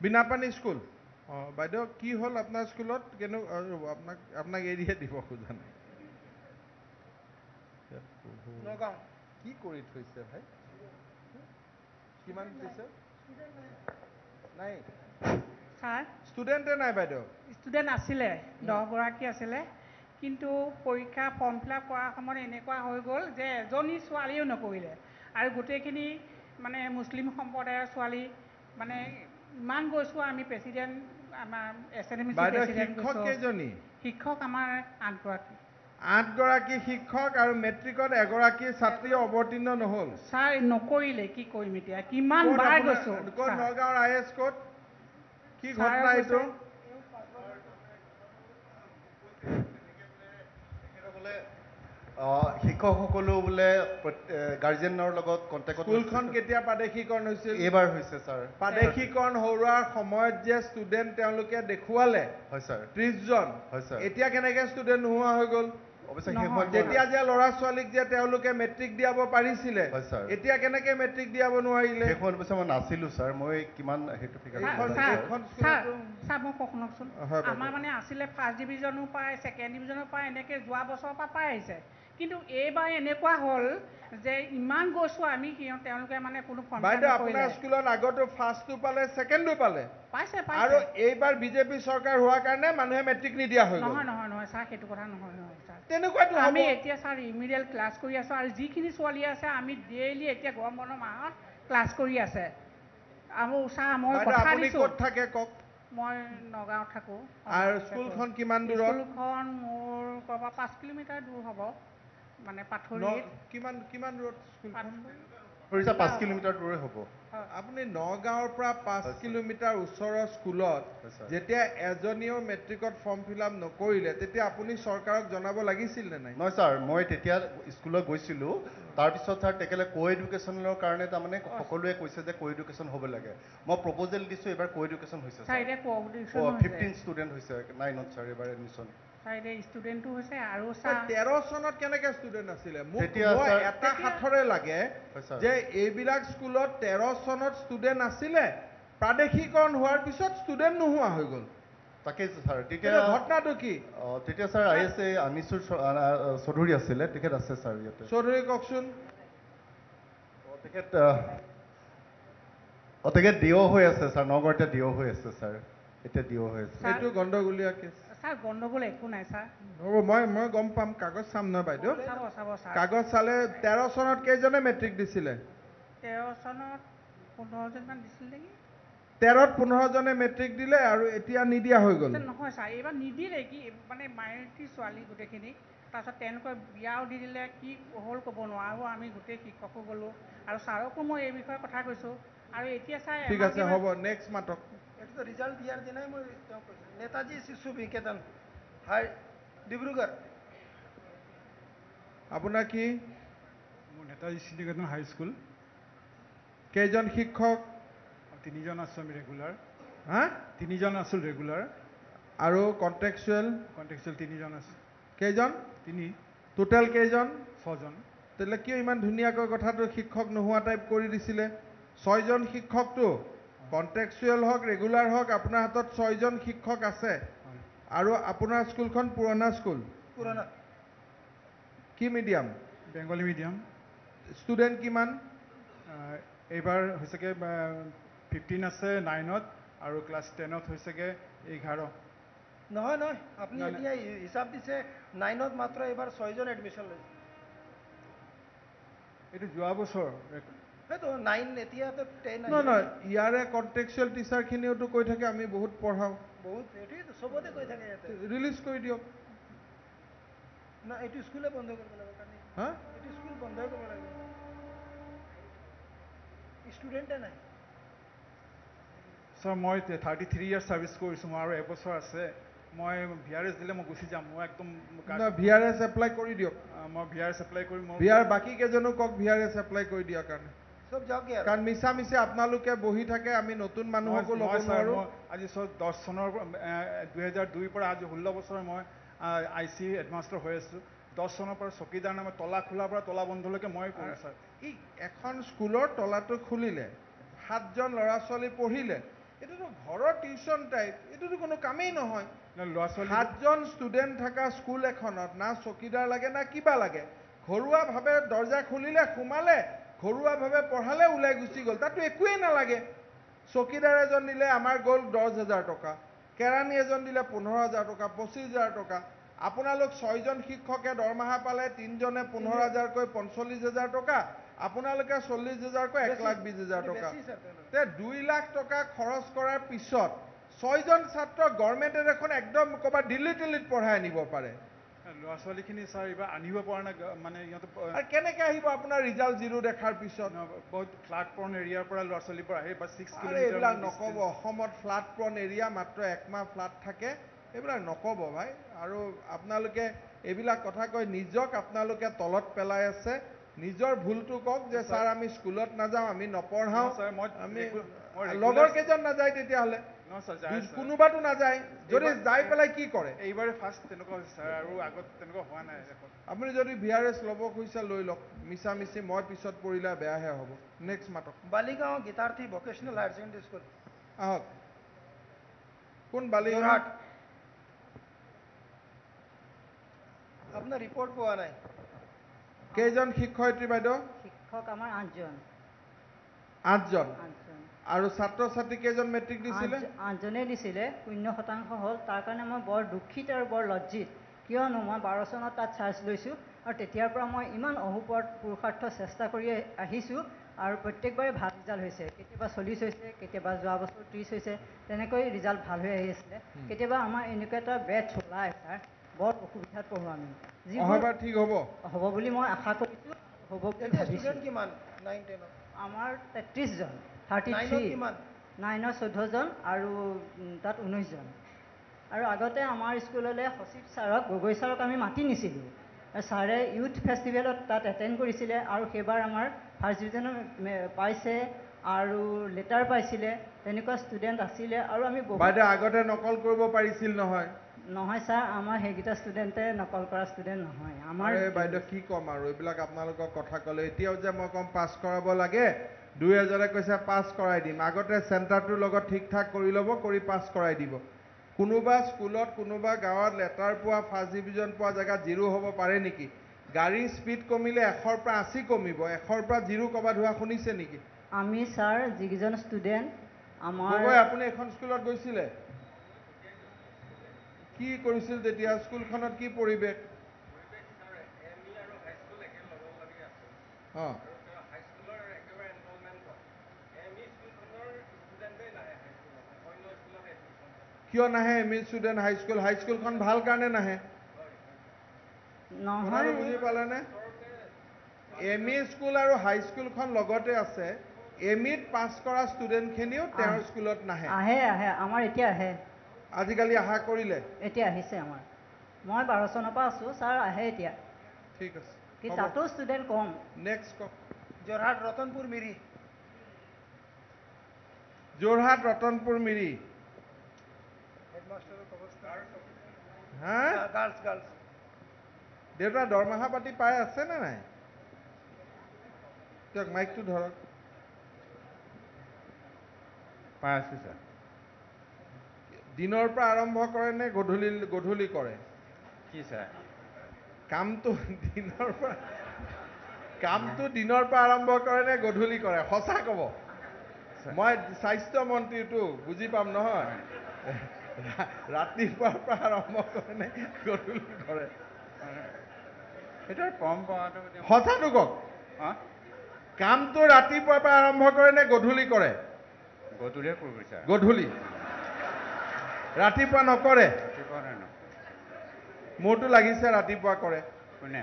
Binapani school বাইদেউ কি হ'ল আপোনাৰ স্কুলত কেনে আপোনাক এৰিয়ে দিব খোজা নাই নগাঁও কি কৰি থৈছে ভাই কিমান দিছে নাই স্যাৰ ষ্টুডেণ্টে নাই বাইদেউ ষ্টুডেণ্ট আছিলে 10 গৰাকী আছিলে কিন্তু পৰীক্ষা ফৰ্ম ফিল আপ কৰাৰ সময়ত এনেকুৱা হৈ গ'ল যে এজনী ছোৱালীও নকৰিলে আৰু গোটেইখিনি মানে মুছলিম সম্প্ৰদায়ৰ ছোৱালী মানে ইমান গৈছোঁ আমি প্ৰেচিডেণ্ট আমাৰ এছএনএমচি বাইদেউ প্ৰেচিডেণ্ট শিক্ষক কেইজনী শিক্ষক আমাৰ 8 গৰাকী 8 গৰাকী শিক্ষক আৰু মেট্ৰিকত এগৰাকী ছাত্ৰী অৱতীৰ্ণ নহ'ল ছাৰ নকৰিলে কি কৰিম এতিয়া কিমান বাৰ গৈছোঁ ক'ত নগাঁৱৰ IS ক'ত কি ঘটনা এইটো শিক্ষকসকলো বোলে গাৰ্জেনৰ লগত কণ্টেক্টত স্কুলখন কেতিয়া প্ৰাদেশিকৰণ হৈছিল এইবাৰ হৈছে ছাৰ প্ৰাদেশিকৰণ হোৱাৰ সময়ত যে ষ্টুডেণ্ট তেওঁলোকে দেখুৱালে হয় ছাৰ 30 জন হয় ছাৰ এতিয়া কেনেকৈ ষ্টুডেণ্ট নোহোৱা হৈ গ'ল অৱশ্যে শেষত যেতিয়া যে ল'ৰা ছোৱালীক যে তেওঁলোকে মেট্ৰিক দিয়াব পাৰিছিলে হয় ছাৰ এতিয়া কেনেকৈ মেট্ৰিক দিয়াব নোৱাৰিলে শেষত অৱশ্যে মই নাছিলোঁ ছাৰ মই কিমান সেইটো ফিগাৰ ছাৰ মোক শুনকচোন আমাৰ মানে আছিলে ফাৰ্ষ্ট ডিভিজনো পায় ছেকেণ্ড ডিভিজনো পায় এনেকৈ যোৱা বছৰৰ পৰা পাই আহিছে কিন্তু এইবাৰ এনেকুৱা হ'ল যে ইমান গৈছোঁ আমি তেওঁলোকে মানে কোনো বাইদেউ আপোনাৰ স্কুলত আগতো ফাৰ্ষ্টটো পালে ছেকেণ্ডটো পালে পাইছে আৰু এইবাৰ বিজেপি চৰকাৰ হোৱাৰ কাৰণে মানুহে মেট্ৰিক নিদিয়া হৈ গ'ল নহয় ছাৰ সেইটো কথা নহয় ছাৰ তেনেকুৱাটো আমি এতিয়া ছাৰ ৰিমিডিয়েল ক্লাছ কৰি আছোঁ আৰু যিখিনি ছোৱালী আছে আমি ডেইলি এতিয়া গৰম বন্ধৰ মাহত ক্লাছ কৰি আছে আৰু ছাৰ মই কথা দিছোঁ ক'ত থাকে কওক মই নগাঁৱত থাকোঁ আৰু স্কুলখন কিমান দূৰত স্কুলখন মোৰ ক'ৰবাত 5 কিলোমিটাৰ দূৰ হ'ব মানে পাথৰিত কিমান দূৰত স্কুলখন 5 কিলোমিটাৰ দূৰে হ'ব আপুনি নগাঁৱৰ পৰা 5 কিলোমিটাৰ ওচৰৰ স্কুলত যেতিয়া এজনীও মেট্ৰিকত ফৰ্ম ফিল আপ নকৰিলে তেতিয়া আপুনি চৰকাৰক জনাব লাগিছিল নে নাই নহয় ছাৰ মই তেতিয়া স্কুলত গৈছিলোঁ তাৰপিছত ছাৰ তেখেতে কো এডুকেশ্যনৰ কাৰণে তাৰমানে সকলোৱে কৈছে যে কো এডুকেশ্যন হ'ব লাগে মই প্ৰপ'জেল দিছোঁ এইবাৰ কো এডুকেশ্যন হৈছে 15 ষ্টুডেণ্ট হৈছে 9ত ছাৰ এইবাৰ এডমিশ্যন ষ্টুডেণ্টটো হৈছে আৰু 13 চনত কেনেকৈ ষ্টুডেণ্ট আছিলে মোক এটা সাথৰে লাগে যে এইবিলাক স্কুলত 13 চনত ষ্টুডেণ্ট আছিলে প্ৰাদেশিকৰণ হোৱাৰ পিছত ষ্টুডেণ্ট নোহোৱা হৈ গ'ল তাকে ছাৰ তেতিয়া ঘটনাটো কি তেতিয়া ছাৰ ISA আনিছুৰ চৌধুৰী আছিলে তেখেত আছে ছাৰ ইয়াতে চৌধুৰী কওকচোন তেখেত দিঅ হৈ আছে ছাৰ নগাঁৱত এতিয়া দিঅ হৈ আছে ছাৰ এতিয়া দিঅ হৈ আছে এইটো গণ্ডগোলীয়া কেছ ছাৰ গণ্ডগোল একো নাই ছাৰ হ'ব মই গম পাম কাগজ চাম নহয় বাইদেউ চাব ছাৰ কাগজ চালে 13 চনত কেইজনে মেট্ৰিক দিছিলে 13 চনত 15জনমান দিছিল নেকি 13ত 15 জনে মেট্ৰিক দিলে আৰু এতিয়া নিদিয়া হৈ গ'ল নহয় ছাৰ এইবাৰ নিদিলে কি মানে মাইনৰিটি ছোৱালী গোটেইখিনি তাৰপিছত তেওঁলোকে বিয়াও দি দিলে কি হ'ল ক'ব নোৱাৰো আমি গোটেই শিক্ষকো গ'লোঁ আৰু ছাৰকো মই এই বিষয়ে কথা কৈছোঁ আৰু এতিয়া ছাৰ ঠিক আছে হ'ব নেক্সট মাতক এইটো ৰিজাল্ট দিয়াৰ দিনাই মই তেওঁক কৈছোঁ নেতাজী শিশু বিকেতন হাই ডিব্ৰুগড় আপোনাৰ কি মোৰ নেতাজী শিশু বিকেতন হাই স্কুল কেইজন শিক্ষক 3 জন আছোঁ আমি ৰেগুলাৰ হা 3 জন আছোঁ ৰেগুলাৰ আৰু কণ্টেক্সুৱেল 3 জন আছে কেইজন 3 টোটেল কেইজন 6 জন তেতিয়াহ'লে কিয় ইমান ধুনীয়াকৈ কথাটো শিক্ষক নোহোৱা টাইপ কৰি দিছিলে 6 জন শিক্ষকটো কণ্টেক্সুৱেল হওক ৰেগুলাৰ হওক আপোনাৰ হাতত 6 জন শিক্ষক আছে আৰু আপোনাৰ স্কুলখন পুৰণা স্কুল পুৰণা কি মিডিয়াম বেংগলী মিডিয়াম ষ্টুডেণ্ট কিমান এইবাৰ হৈছেগৈ 15 আছে 9ত আৰু ক্লাছ 10ত হৈছেগৈ 11 নহয় আপুনি এতিয়া হিচাপ দিছে 9ত মাত্ৰ এইবাৰ 6 জন এডমিশ্যন লৈছে এইটো যোৱা বছৰ সেইটো 9 এতিয়াতো 10 নহয় ইয়াৰে কণ্টেক্সুৱেল টিচাৰখিনিওতো কৈ থাকে আমি বহুত পঢ়াওঁ বহুত এইটো চবতে কৈ থাকে ইয়াতে ৰিলিজ কৰি দিয়ক না এইটো স্কুলে বন্ধ কৰিব লাগিব কাৰণে হা এইটো স্কুল বন্ধই কৰিব লাগিব ষ্টুডেণ্টে নাই ছাৰ মই 33 ইয়াৰ্ছ ছাৰ্ভিচ কৰিছোঁ মোৰ আৰু এবছৰ আছে মই VRS দিলে মই গুচি যাম মই একদম VRS এপ্লাই কৰি দিয়ক মই VRS এপ্লাই কৰি মই বাকী কেইজনো কওক VRS এপ্লাই কৰি দিয়াৰ কাৰণে চব যাওক কাৰণ মিছা আপোনালোকে বহি থাকে আমি নতুন মানুহকো ল'ব নোৱাৰোঁ আজি 10 চনৰ 2002 পৰা আজি 16 বছৰ মই IC হেডমাষ্টাৰ হৈ আছোঁ 10 চনৰ পৰা চকীদাৰ নামে তলা খোলাৰ পৰা তলা বন্ধলৈকে মই কৰোঁ ছাৰ এখন স্কুলৰ তলাটো খুলিলে 7জন ল'ৰা ছোৱালী পঢ়িলে এইটোতো ঘৰৰ টিউচন টাইপ, এইটোতো কোনো কামেই নহয়। ল'ৰা ছোৱালী 7জন ষ্টুডেণ্ট থকা স্কুল এখনত না চকীদাৰ লাগে না কিবা লাগে, ঘৰুৱাভাৱে দৰ্জা খুলিলে সোমালে, ঘৰুৱাভাৱে পঢ়ালে, ওলাই গুচি গ'ল, তাতো একোৱেই নালাগে। চকীদাৰ এজন দিলে আমাৰ গ'ল 10,000 টকা, কেৰাণী এজন দিলে 15,000 টকা, 25,000 টকা। আপোনালোক 6জন শিক্ষকে দৰমহা পালে, 3জনে 15,000কৈ 45,000 টকা, আপোনালোকে 40,000কৈ 1,20,000 টকা। 2 লাখ টকা খৰচ কৰাৰ পিছত 6জন ছাত্ৰ গভৰ্ণমেণ্টে দেখোন একদম ক'ৰবাত দিল্লী টিল্লীত পঢ়াই আনিব পাৰে। ল'ৰা ছোৱালীখিনি ছাৰ এইবাৰ আনিব পৰা নাই, মানে সিহঁতে আৰু কেনেকৈ আহিব আপোনাৰ ৰিজাল্ট 0 দেখাৰ পিছত? বহুত ফ্লাড প্ৰন এৰিয়াৰ পৰা ল'ৰা ছোৱালীবোৰ আহে বা 6 আৰু এইবিলাক নক'ব, অসমত ফ্লাড প্ৰন এৰিয়া, মাত্ৰ 1 মাহ ফ্লাড থাকে, এইবিলাক নক'ব ভাই। আৰু আপোনালোকে এইবিলাক কথা কৈ নিজক আপোনালোকে তলত পেলাই আছে। নিজৰ ভুলটো কওক যে ছাৰ আমি স্কুলত নাযাওঁ, আমি নপঢ়াওঁ, আমি লগৰ কেইজন নাযায় তেতিয়াহ'লে, কোনোবাতো নাযায়, যদি যাই পেলাই কি কৰে? এইবাৰে ফাৰ্ষ্ট তেনেকুৱা হৈছে ছাৰ, আৰু আগত তেনেকুৱা হোৱা নাই। আপুনি যদি VRS ল'ব খুজিছে লৈ লওক, মিছামিছি মই পিছত পৰিলে বেয়াহে হ'ব। নেক্সট মাতক। Baligaon Geetarthi vocational higher secondary school. আহক। কোন বালিগাঁও? যোৰহাট। আপোনাৰ ৰিপৰ্ট পোৱা নাই। কেইজন শিক্ষয়িত্ৰী বাইদেউ? শিক্ষক আমাৰ 8জন। 8জন। আৰু ছাত্ৰ ছাত্ৰী কেইজন মেট্ৰিক দিছিলে? 8জনে দিছিলে, 0% হ'ল। তাৰ কাৰণে মই বৰ দুখিত আৰু বৰ লজ্জিত, কিয়নো মই 12 চনত তাত চাৰ্জ লৈছোঁ, আৰু তেতিয়াৰ পৰা মই ইমান অহোপৰত পুৰুষাৰ্থ চেষ্টা কৰি আহিছোঁ, আৰু প্ৰত্যেকবাৰে ভাল ৰিজাল্ট হৈছে। কেতিয়াবা 40 হৈছে, কেতিয়াবা যোৱা বছৰ 30 হৈছে, তেনেকৈ ৰিজাল্ট ভাল হৈ আহি আছিলে। কেতিয়াবা আমাৰ এনেকুৱা এটা বেটছ ওলাই ছাৰ, বৰ অসুবিধাত পঢ়োঁ আমি। অহাবাৰ ঠিক হ'ব? হ'ব বুলি মই আশা কৰিছোঁ, হ'ব বুলি ভাবিছোঁ। কিমান 9, 10? আমাৰ 33জন, 33। 9ৰ 14জন আৰু তাত 19জন। আৰু আগতে আমাৰ স্কুললৈ সচিব ছাৰক, গগৈ ছাৰক আমি মাতি নিছিলোঁ। ছাৰে ইউথ ফেষ্টিভেলত তাত এটেণ্ড কৰিছিলে, আৰু সেইবাৰ আমাৰ ফাৰ্ষ্ট ডিভিজন পাইছে আৰু লেটাৰ পাইছিলে। তেনেকুৱা ষ্টুডেণ্ট আছিলে, আৰু আমি বাইদেউ আগতে নকল কৰিব পাৰিছিল নহয়? নহয় ছাৰ, আমাৰ সেইকেইটা ষ্টুডেণ্টে নকল কৰা ষ্টুডেণ্ট নহয়। আমাৰ বাইদেউ কি ক'ম আৰু, এইবিলাক আপোনালোকক কথা ক'লে এতিয়াও যে মই ক'ম পাছ কৰাব লাগে, 2-এজনে কৈছে পাছ কৰাই দিম। আগতে চেণ্টাৰটোৰ লগত ঠিক ঠাক কৰি ল'ব, কৰি পাছ কৰাই দিব। কোনোবা স্কুলত, কোনোবা গাঁৱত লেটাৰ পোৱা, ফাৰ্ষ্ট ডিভিজন পোৱা জেগাত 0 হ'ব পাৰে নেকি? গাড়ীৰ স্পীড কমিলে 100ৰ পৰা 80 কমিব, 100ৰ পৰা 0 ক'ৰবাত হোৱা শুনিছে নেকি? আমি ছাৰ যিকেইজন ষ্টুডেণ্ট আমাৰ আপুনি এখন স্কুলত গৈছিলে? কি কৰিছিল তেতিয়া? স্কুলখনত কি পৰিৱেশ? অঁ, কিয় নাহে এম ই ষ্টুডেণ্ট হাইস্কুল? হাইস্কুলখন ভাল কাৰণে নাহে। নহয়, বুজি পালেনে? এম ই স্কুল আৰু হাইস্কুলখন লগতে আছে। এম ইত পাছ কৰা ষ্টুডেণ্টখিনিও তেওঁৰ স্কুলত নাহে। আহে আহে, আমাৰ এতিয়া আহে। আজিকালি আশা কৰিলে? এতিয়া আহিছে আমাৰ। মই 12 চনৰ পৰা আছোঁ, ছাৰ আহে এতিয়া। ঠিক আছে, কিন্তু তাতো ষ্টুডেণ্ট কম। নেক্সট কওক। যোৰহাট ৰতনপুৰ মিৰি। যোৰহাট ৰতনপুৰ মিৰি। হেডমাষ্টাৰৰ অৱস্থা। হা? গাৰ্লছ। দেউতা দৰমহা পাতি পাই আছে নে নাই? দিয়ক মাইকটো ধৰক। পাই আছোঁ ছাৰ। দিনৰ পৰা আৰম্ভ কৰে নে গধূলি কৰে? কি ছাৰ? কামটো দিনৰ পৰা আৰম্ভ কৰে নে গধূলি কৰে? সঁচা ক'ব। মই স্বাস্থ্য মন্ত্ৰীটো বুজি পাম নহয়। ৰাতিপুৱাৰ পৰা আৰম্ভ কৰে নে গধূলি কৰে? সেইটো পৰম্পৰাটো সঁচাটো কওক। কামটো ৰাতিপুৱাৰ পৰা আৰম্ভ কৰে নে গধূলি কৰে? গধূলিয়ে কৰিব ছাৰ। গধূলি। ৰাতিপুৱা নকৰে? ৰাতিপুৱা নাই। মোৰতো লাগিছে ৰাতিপুৱা কৰে। কোনে?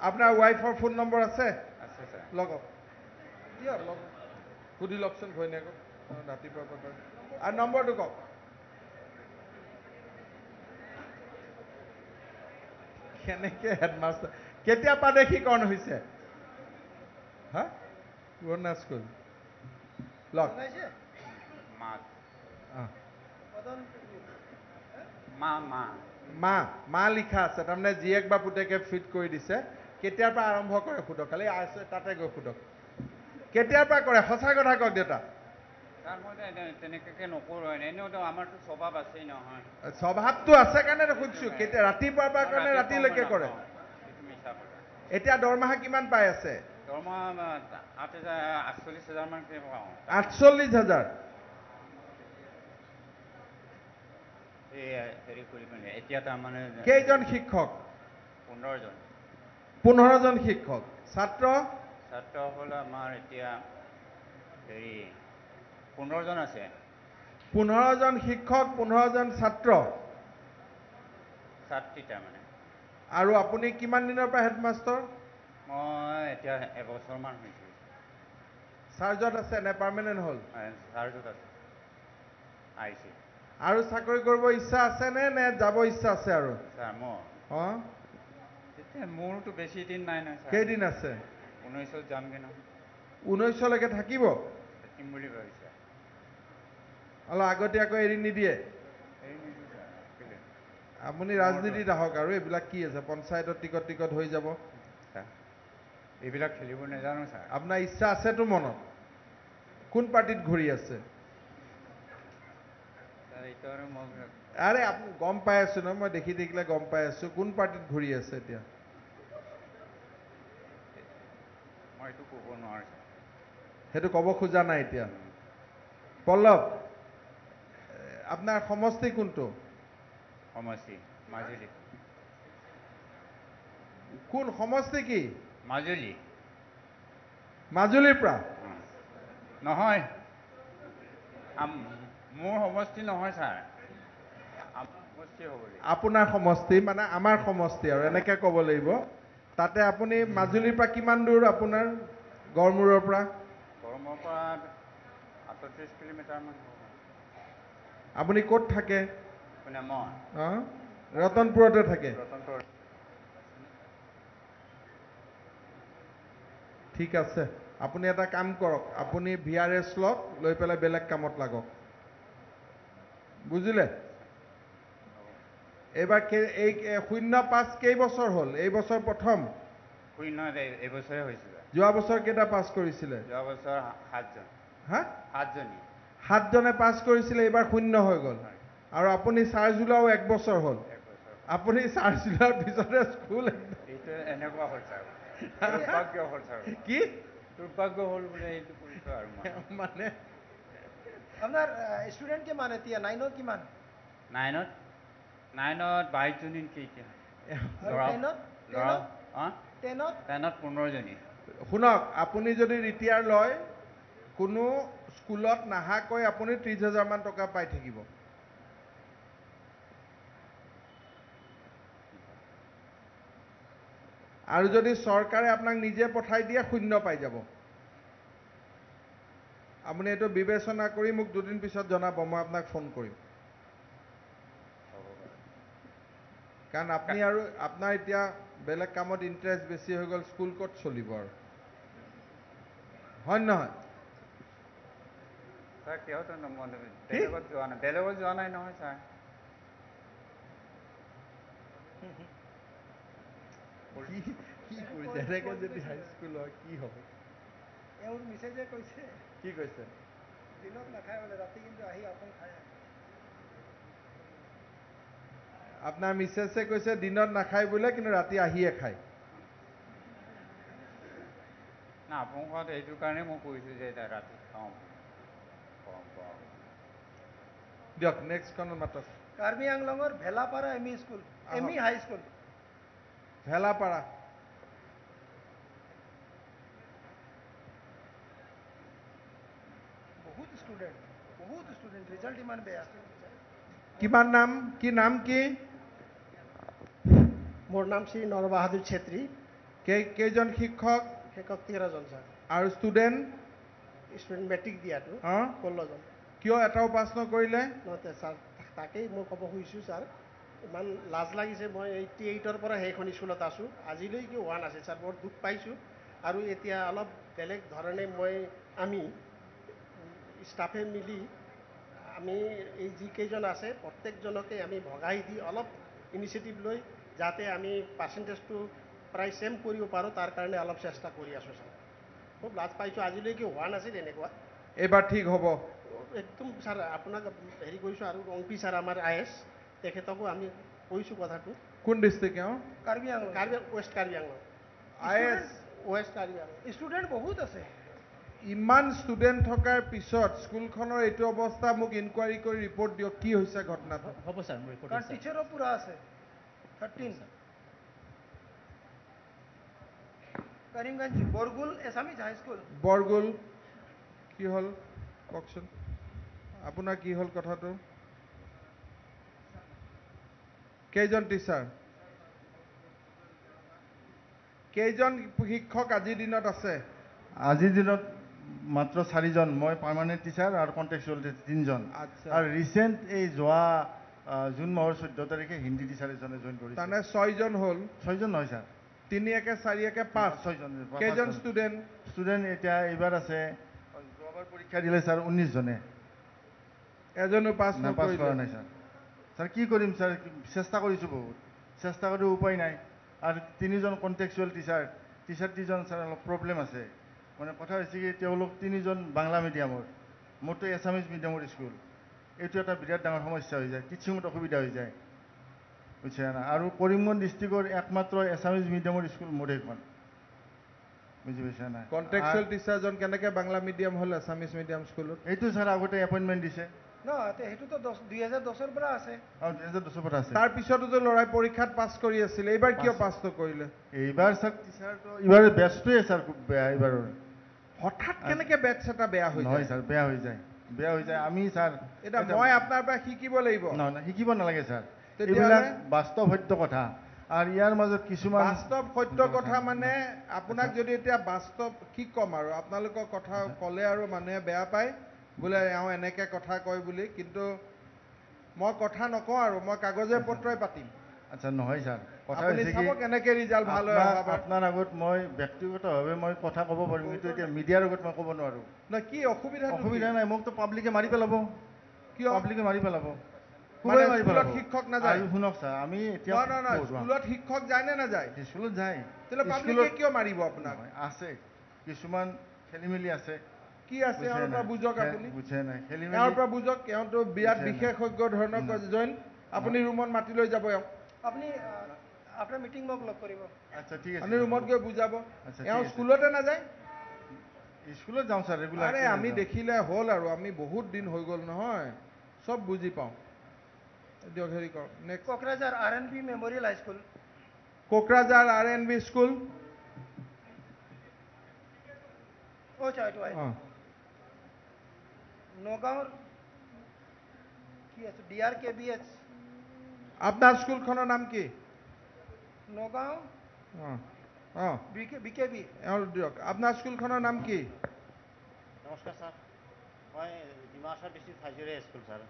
আপোনাৰ ৱাইফৰ ফোন নম্বৰ আছে? আছে ছাৰ। লগক দিয়ক, লগ সুধি লওকচোন ঘৈণীয়েকক ৰাতিপুৱা কৰে। আৰু নম্বৰটো কওক। কেনেকৈ হেডমাষ্টাৰ কেতিয়া পৰা দেখীকৰণ হৈছে? হা? পুৰণা স্কুল লগ মা লিখা আছে, তাৰমানে জীয়েক বা পুতেকে ফিট কৰি দিছে। কেতিয়াৰ পৰা আৰম্ভ কৰে সোধক, খালি আছে তাতে গৈ সোধক। কেতিয়াৰ পৰা কৰে? সঁচা কথা কওক দেউতা। ছাৰ মই তেনেকৈ নকৰোঁ এনেওতো আমাৰতো স্বভাৱ আছেই নহয় স্বভাৱটো আছে কাৰণে সুধিছোঁ কেতিয়া ৰাতিপুৱাৰ পৰা কাৰণে ৰাতিলৈকে কৰে এইটো মিছা কথা এতিয়া দৰমহা কিমান পাই আছে দৰমহা 48,000 মানকৈ পাওঁ 48,000 এই হেৰি কৰি পিনে এতিয়া তাৰমানে কেইজন শিক্ষক 15জন 15জন শিক্ষক ছাত্ৰ ছাত্ৰ হ'ল আমাৰ এতিয়া হেৰি 15জন আছে 15জন শিক্ষক 15জন ছাত্ৰ ছাত্ৰীটা মানে আৰু আপুনি কিমান দিনৰ পৰা হেডমাষ্টৰ মই এতিয়া এবছৰমান হৈছোঁ চাৰ্জত আছে নে পাৰ্মানেণ্ট হ'ল চাৰ্জত আছে আহিছে আৰু চাকৰি কৰিব ইচ্ছা আছে নে নে যাব ইচ্ছা আছে আৰু ছাৰ মোৰ অঁ তেতিয়া মোৰতো বেছি দিন নাই নহয় ছাৰ কেইদিন আছে 19ত যামগৈ নহয় 19লৈকে থাকিব থাকিম বুলি ভাবিছে অলপ আগতীয়াকৈ এৰি নিদিয়ে এই নিদিওঁ ছাৰ কেলৈ আপুনি ৰাজনীতিত আহক আৰু এইবিলাক কি আছে পঞ্চায়তত টিকট হৈ যাব ছাৰ এইবিলাক খেলিব নাজানো ছাৰ আপোনাৰ ইচ্ছা আছেতো মনত কোন পাৰ্টিত ঘূৰি আছে ছাৰ এইটো আৰু মই আৰে আপুনি গম পাই আছো ন মই দেখি থাকিলে গম পাই আছো কোন পাৰ্টিত ঘূৰি আছে এতিয়া এইটো ক'ব নোৱাৰোঁ ছাৰ সেইটো ক'ব খোজা নাই এতিয়া পল্লৱ আপোনাৰ সমষ্টি কোনটো সমষ্টি মাজুলী কোন সমষ্টি কি মাজুলী মাজুলীৰ পৰা নহয় মোৰ সমষ্টি নহয় ছাৰ সমষ্টি হ'ব লাগিব আপোনাৰ সমষ্টি মানে আমাৰ সমষ্টি আৰু এনেকে ক'ব লাগিব তাতে আপুনি মাজুলীৰ পৰা কিমান দূৰ আপোনাৰ গড়মূৰৰ পৰা গড়মূৰৰ পৰা 38 কিলোমিটাৰমান হ'ব আপুনি ক'ত থাকে কোনে মই অঁ ৰতনপুৰতে থাকে ৰতনপুৰ ঠিক আছে আপুনি এটা কাম কৰক আপুনি VRS লওক লৈ পেলাই বেলেগ কামত লাগক বুজিলে এইবাৰ এই 05 কেইবছৰ হ'ল এই বছৰ প্ৰথম এইবছৰে হৈছিলে যোৱা বছৰ কেইটা পাছ কৰিছিলে যোৱা বছৰ 7জন হা 7জনী 7জনে পাছ কৰিছিলে এইবাৰ 0 হৈ গ'ল আৰু আপুনি চাৰ্জ ওলাও 1 বছৰ হ'ল আপুনি চাৰ্জ ওলোৱাৰ পিছতে স্কুল এইটো এনেকুৱা হ'ল ছাৰ দুৰ্ভাগ্য হ'ল ছাৰ কি দুৰ্ভাগ্য হ'ল বোলে এইটো কৰিছোঁ আৰু মানে আপোনাৰ ষ্টুডেণ্ট কিমান এতিয়া 9ত কিমান 9ত 22জনী নেকি এতিয়া আৰু 10ত 15জনী শুনক আপুনি যদি ৰিটায়াৰ লয় কোনো স্কুলত নাহাকৈ আপুনি 30,000 মান টকা পাই থাকিব আৰু যদি চৰকাৰে আপোনাক নিজে পঠাই দিয়ে 0 পাই যাব আপুনি এইটো বিবেচনা কৰি মোক 2 দিন পিছত জনাব মই আপোনাক ফোন কৰিম কাৰণ আপুনি আৰু আপোনাৰ এতিয়া বেলেগ কামত ইণ্টাৰেষ্ট বেছি হৈ গ'ল স্কুল ক'ত চলিব আৰু হয় নহয় ছাৰ কিয়তো বেলেগত যোৱা নাই নহয় ছাৰ কি কৰিছে এনেকৈ যদি হাইস্কুল হয় কি হ'ব এওঁৰ মিছেজে কৈছে কি কৈছে দিনত নাখায় বোলে ৰাতি কিন্তু আহি আপোন খায় আপোনাৰ মিছেছে কৈছে দিনত নাখায় বোলে কিন্তু ৰাতি আহিয়ে খায় না আপোনালোকৰ এইটো কাৰণে মই কৈছোঁ যে ৰাতি খাওঁ দিয়ক নেক্সটখনত মাতক কাৰ্বি আংলঙৰ Bhelapara ME school ME high school Bhelapara বহুত ষ্টুডেণ্ট ৰিজাল্ট ইমান বেয়া কিমান নাম কি মোৰ নাম শ্ৰী নৰবাহাদুৰ ছেত্ৰী কেইজন শিক্ষক 13জন ছাৰ আৰু ষ্টুডেণ্ট মেট্ৰিক দিয়াটো 16জন কিয় এটাও পাছ নকৰিলে নহয় ছাৰ তাকেই মই ক'ব খুজিছোঁ ছাৰ ইমান লাজ লাগিছে মই 88ৰ পৰা সেইখন স্কুলত আছোঁ আজিলৈকে হোৱা নাছিল ছাৰ বৰ দুখ পাইছোঁ আৰু এতিয়া অলপ বেলেগ ধৰণে আমি ষ্টাফে মিলি আমি এই যিকেইজন আছে প্ৰত্যেকজনকে আমি ভগাই দি অলপ ইনিচিয়েটিভ লৈ যাতে আমি পাৰ্চেণ্টেজটো প্ৰায় ছেম কৰিব পাৰোঁ তাৰ কাৰণে অলপ চেষ্টা কৰি আছোঁ ছাৰ খুব লাজ পাইছোঁ আজিলৈকে হোৱা নাছিল এনেকুৱা এইবাৰ ঠিক হ'ব একদম ছাৰ আপোনাক হেৰি কৰিছোঁ আৰু অংপি ছাৰ আমাৰ IS তেখেতকো আমি কৈছোঁ কথাটো কোন ডিষ্ট্ৰিক্ট এওঁ Karbi Anglong west Karbi Anglong IS west Karbi Anglong student বহুত আছে ইমান ষ্টুডেণ্ট থকাৰ পিছত স্কুলখনৰ এইটো অৱস্থা মোক ইনকুৱাৰী কৰি ৰিপৰ্ট দিয়ক কি হৈছে ঘটনাটো হ'ব ছাৰ মোৰ ৰিপৰ্ট কাৰণ টিচাৰো পূৰা আছে 13 কৰিমগঞ্জ বৰগুল এছামিজ হাইস্কুল বৰগুল কি হ'ল কওকচোন আপোনাৰ কি হ'ল কথাটো কেইজন টিচাৰ কেইজন শিক্ষক আজিৰ দিনত আছে আজিৰ দিনত মাত্ৰ 4জন মই পাৰ্মানেণ্ট টিচাৰ আৰু কণ্টেক্সুৱেল 3জন আচ্ছা আৰু ৰিচেণ্ট এই যোৱা জুন মাহৰ 14 তাৰিখে হিন্দী টিচাৰ এজনে জইন কৰিছে তাৰমানে 6জন হ'ল 6জন নহয় ছাৰ 3 একে 4 একে 5 6জন কেইজন ষ্টুডেণ্ট এতিয়া এইবাৰ আছে যোৱাবাৰ পৰীক্ষা দিলে ছাৰ 19জনে এজনো পাছ পাছ কৰা নাই ছাৰ ছাৰ কি কৰিম ছাৰ চেষ্টা কৰিছোঁ বহুত চেষ্টা কৰি উপায় নাই আৰু 3জন কণ্টেক্সুৱেল টিচাৰ 3জন ছাৰ অলপ প্ৰব্লেম আছে মানে কথা হৈছে কি তেওঁলোক 3জন বাংলা মিডিয়ামৰ মোৰতো এছামিজ মিডিয়ামৰ স্কুল এইটো এটা বিৰাট ডাঙৰ সমস্যা হৈ যায় টিচিঙত অসুবিধা হৈ যায় বুজিছে না আৰু কৰিমগঞ্জ ডিষ্ট্ৰিক্টৰ একমাত্ৰ এছামিজ মিডিয়ামৰ স্কুল মোৰ এইখন বুজি পাইছে না কণ্টেক্সুৱেল টিচাৰজন কেনেকৈ বাংলা মিডিয়াম হ'ল এছামিজ মিডিয়াম স্কুলত এইটো ছাৰ আগতে এপইণ্টমেণ্ট দিছে সেইটোতো 2010ৰ পৰা আছে 2010ৰ পৰা আছে তাৰ পিছতো ল'ৰাই পৰীক্ষাত পাছ কৰি আছিল এইবাৰ কিয় পাছ নকৰিলে এইবাৰ ছাৰ টিচাৰটো এইবাৰ বেষ্টটোৱে ছাৰ খুব বেয়া এইবাৰৰ হঠাৎ কেনেকৈ বেটছ এটা বেয়া হৈ নহয় ছাৰ বেয়া হৈ যায় আমি ছাৰ এতিয়া মই আপোনাৰ পৰা শিকিব লাগিব নহয় শিকিব নালাগে ছাৰ এইবিলাক বাস্তৱ সত্য কথা আৰু ইয়াৰ মাজত কিছুমান বাস্তৱ সত্য কথা মানে আপোনাক যদি এতিয়া বাস্তৱ কি ক'ম আৰু আপোনালোকৰ কথা ক'লে আৰু মানুহে বেয়া পায় বোলে এওঁ এনেকৈ কথা কয় বুলি কিন্তু মই কথা নকওঁ আৰু মই কাগজে পত্ৰই পাতিম আচ্ছা নহয় ছাৰ কথা আপুনি হৈছে চাব কেনেকৈ ৰিজাল্ট ভাল হয় আপোনাৰ আগত মই ব্যক্তিগতভাৱে মই কথা ক'ব পাৰিম কিন্তু এতিয়া মিডিয়াৰ আগত মই ক'ব নোৱাৰোঁ নহয় কি অসুবিধা নাই মোকতো পাব্লিকে মাৰি পেলাব কিয় পাব্লিকে মাৰি পেলাব শিক্ষক নাযায় শুনক ছাৰ আমি এতিয়া স্কুলত শিক্ষক যায় নে নাযায় স্কুলত যায় তেতিয়াহ'লে পাব্লিকে কিয় মাৰিব আপোনাক আছে কিছুমান খেলি মেলি আছে কি আছে এওঁৰ পৰা বুজক আপুনি বুজে নাই খেলি এওঁৰ পৰা বুজক এওঁতো বিৰাট বিশেষজ্ঞ ধৰণৰ জইন আপুনি ৰুমত মাতি লৈ যাব এওঁ আপুনি আপোনাৰ মিটিং মোক লগ কৰিব আচ্ছা ঠিক আছে আপুনি ৰুমত গৈ বুজাব এওঁ স্কুলতে নাযায় স্কুলত যাওঁ ছাৰ ৰেগুলাৰ আৰে আমি দেখিলে হ'ল আৰু আমি বহুত দিন হৈ গ'ল নহয় চব বুজি পাওঁ দিয়ক হেৰি কৰক next Kokrajhar RNB memorial high school Kokrajhar RNB school নগাঁৱৰ কি আছে DRKBH আপোনাৰ স্কুলখনৰ নাম কি নগাঁও BKB দিয়ক আপোনাৰ স্কুলখনৰ নাম কি নমস্কাৰ ছাৰ মই ডিমাচা ডিষ্ট্ৰিক্ট হাজিৰা স্কুল ছাৰ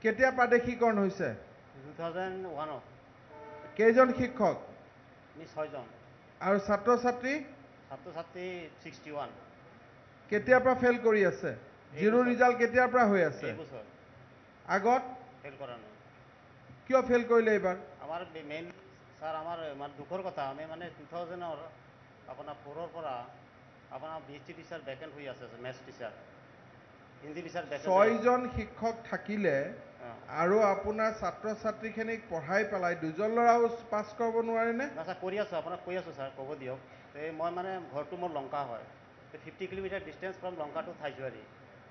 কেতিয়া প্ৰাদেশিকৰণ হৈছে 2001 কেইজন শিক্ষক 6জন আৰু ছাত্ৰ ছাত্ৰী 61 কেতিয়াৰ পৰা ফেল কৰি আছে জিৰ' ৰিজাল্ট কেতিয়াৰ পৰা হৈ আছে আগত ফেল কৰা নাই কিয় ফেল কৰিলে এইবাৰ আমাৰ মেইন ছাৰ আমাৰ মানে দুখৰ কথা আমি মানে 2000ৰ আপোনাৰ 4ৰ পৰা আপোনাৰ BSc টিচাৰ ভেকেণ্ট হৈ আছে maths teacher Hindi teacher vacant 6জন শিক্ষক থাকিলে আৰু আপোনাৰ ছাত্ৰ ছাত্ৰীখিনিক পঢ়াই পেলাই 2জন ল'ৰাও পাছ কৰিব নোৱাৰেনে না ছাৰ কৰি আছোঁ আপোনাক কৈ আছোঁ ছাৰ ক'ব দিয়ক এই মই মানে ঘৰটো মোৰ লংকা হয় 50 kilometre distance from Lanka to Thaijuwari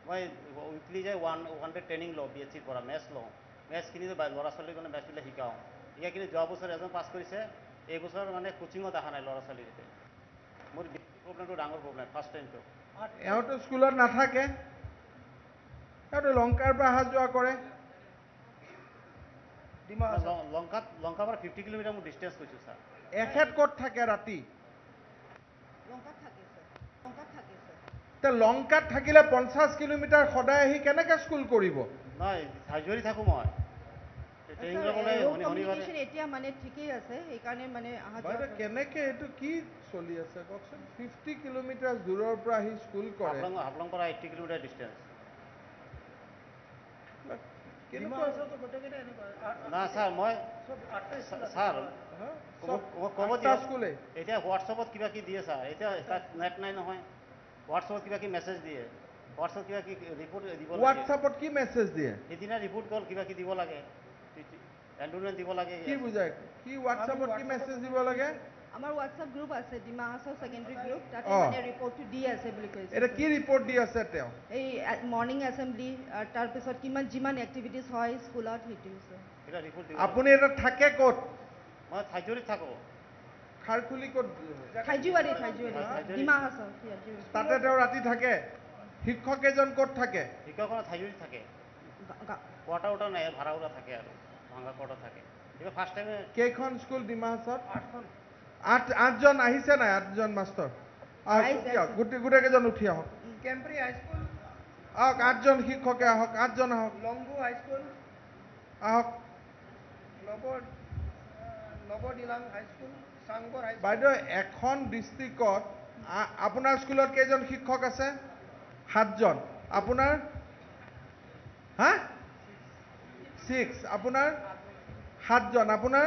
মই উইকলি যে ওৱান ডে ট্ৰেইনিং লওঁ BScৰ পৰা মেথছ লওঁ মেথছখিনি ল'ৰা ছোৱালীক মানে মেথছবিলাক শিকাওঁ ইয়াখিনি যোৱা বছৰ এজন পাছ কৰিছে এইবছৰ মানে কোচিঙত অহা নাই ল'ৰা ছোৱালীকেইটা মোৰ প্ৰব্লেমটো ডাঙৰ প্ৰব্লেম ফাৰ্ষ্ট টাইমটো এওঁতো স্কুলত নাথাকে এওঁতো লংকাৰ পৰা অহা যোৱা কৰে লংকাৰ পৰা 50 কিলোমিটাৰ মোৰ ডিষ্টেঞ্চ কৈছোঁ ছাৰ এখেত ক'ত থাকে ৰাতি লংকাত থাকিলে 50 কিলোমিটাৰ সদায় আহি কেনেকৈ স্কুল কৰিব নহয় হাজৰি থাকোঁ মই এতিয়া মানে ঠিকেই আছে সেইকাৰণে মানে কেনেকৈ এইটো কি চলি আছে কওকচোন 50 কিলোমিটাৰ দূৰৰ পৰা আহি স্কুল কৰে হাফলং পৰা 80 কিলোমিটাৰ ডিষ্টেঞ্চ না ছাৰ মই ছাৰ ক'ব দিয়ক এতিয়া হোৱাটছএপত কিবা কি দিয়ে ছাৰ এতিয়া নেট নাই নহয় হোৱাটছএপত কিবা কি মেছেজ দিয়ে হোৱাটছআপ কিবা কি ৰিপৰ্ট দিব লাগে হোৱাটছআপত কি মেছেজ দিয়ে সেইদিনা ৰিপৰ্ট গ'ল কিবা কি দিব লাগে এণ্ডোমেণ্ট দিব লাগে কি বুজায় কি হোৱাটছআপত কি মেছেজ দিব লাগে আমাৰ হোৱাটছআপ গ্ৰুপ আছে ডিমা হাছাও সেকেন্ডাৰী গ্ৰুপ তাতে অ। মানে ৰিপৰ্টটো দি আছে বুলি কৈছে এটা কি ৰিপৰ্ট দি আছে তেওঁ এই মৰ্নিং এছেম্বলি তাৰপিছত যিমান এক্টিভিটিজ হয় স্কুলত সেইটো আছে এটা ৰিপৰ্ট দিব আপুনি এটা থাকে ক'ত মই থাইজুৰিত থাকোঁ খাৰখুলি ক'ত থাইজুৱাৰী ডিমা হাছাও তাতে তেওঁ ৰাতি থাকে শিক্ষক এজন ক'ত থাকে শিক্ষকসকলে থাইজুৰিত থাকে কোৱাৰ্টাৰ উটা নাই ভাড়া উটা থাকে আৰু ভাঙা কোৱাৰ্টাৰ থাকে এইবাৰ ফাৰ্ষ্ট টাইমে কেইখন স্কুল ডিমা হাছাওত আঠজন আহিছে নাই আঠজন মাষ্টৰ গোটেইকেইজন উঠি আহক কেম্প্ৰি হাইস্কুল আহক আঠজন শিক্ষকে আহক আঠজন আহক লংগু হাইস্কুল আহক নৱদিলাং হাইস্কুল চাংগৰ হাইস্কুল বাইদেউ এখন ডিষ্ট্ৰিক্টত আপোনাৰ স্কুলত কেইজন শিক্ষক আছে 7জন আপোনাৰ হা 6 আপোনাৰ 7জন আপোনাৰ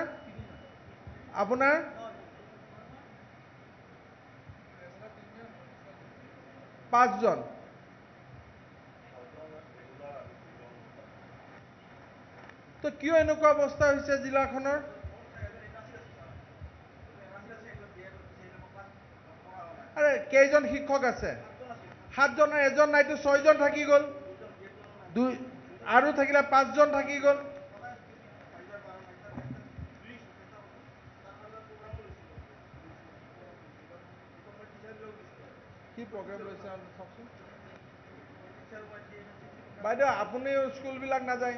5জন তো কিয় এনেকুৱা অৱস্থা হৈছে জিলাখনৰ আৰে কেইজন শিক্ষক আছে 7জনৰ এজন নাইতো 6জন থাকি গ'ল আৰু থাকিলে 5জন থাকি গ'ল কি প্ৰগ্ৰাম লৈছে চাওকচোন বাইদেউ আপুনি স্কুলবিলাক নাযায়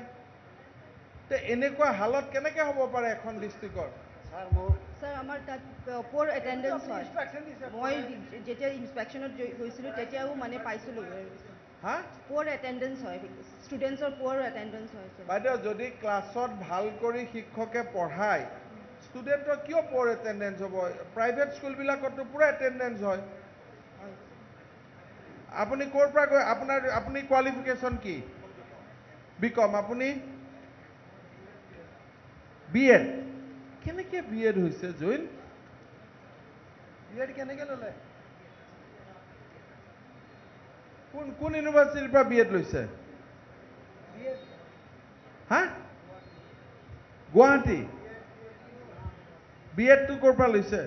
তে এনেকুৱা হালত কেনেকৈ হ'ব পাৰে এখন ডিষ্ট্ৰিক্টৰ স্যাৰ আমাৰ তাত পোৰ এটেণ্ডেঞ্চ হয় মই যেতিয়া ইনস্পেকশ্যনত গৈছিলোঁ তেতিয়াও মানে পাইছিলোঁ হা পোৰ এটেণ্ডেঞ্চ হয় ষ্টুডেণ্টছৰ পোৰ এটেণ্ডেঞ্চ হয় বাইদেউ যদি ক্লাছত ভাল কৰি শিক্ষকে পঢ়ায় ষ্টুডেণ্টৰ কিয় পোৰ এটেণ্ডেঞ্চ হ'ব প্ৰাইভেট স্কুলবিলাকতো পুৰা এটেণ্ডেঞ্চ হয় আপুনি ক'ৰ পৰা গৈ আপুনি কোৱালিফিকেশ্যন কি বিকম আপুনি বিএড কেনেকৈ বিএড হৈছে জৈন বিএড কেনেকৈ ল'লে কোন ইউনিভাৰ্চিটিৰ পৰা বিএড লৈছে হা গুৱাহাটী বিএডটো ক'ৰ পৰা লৈছে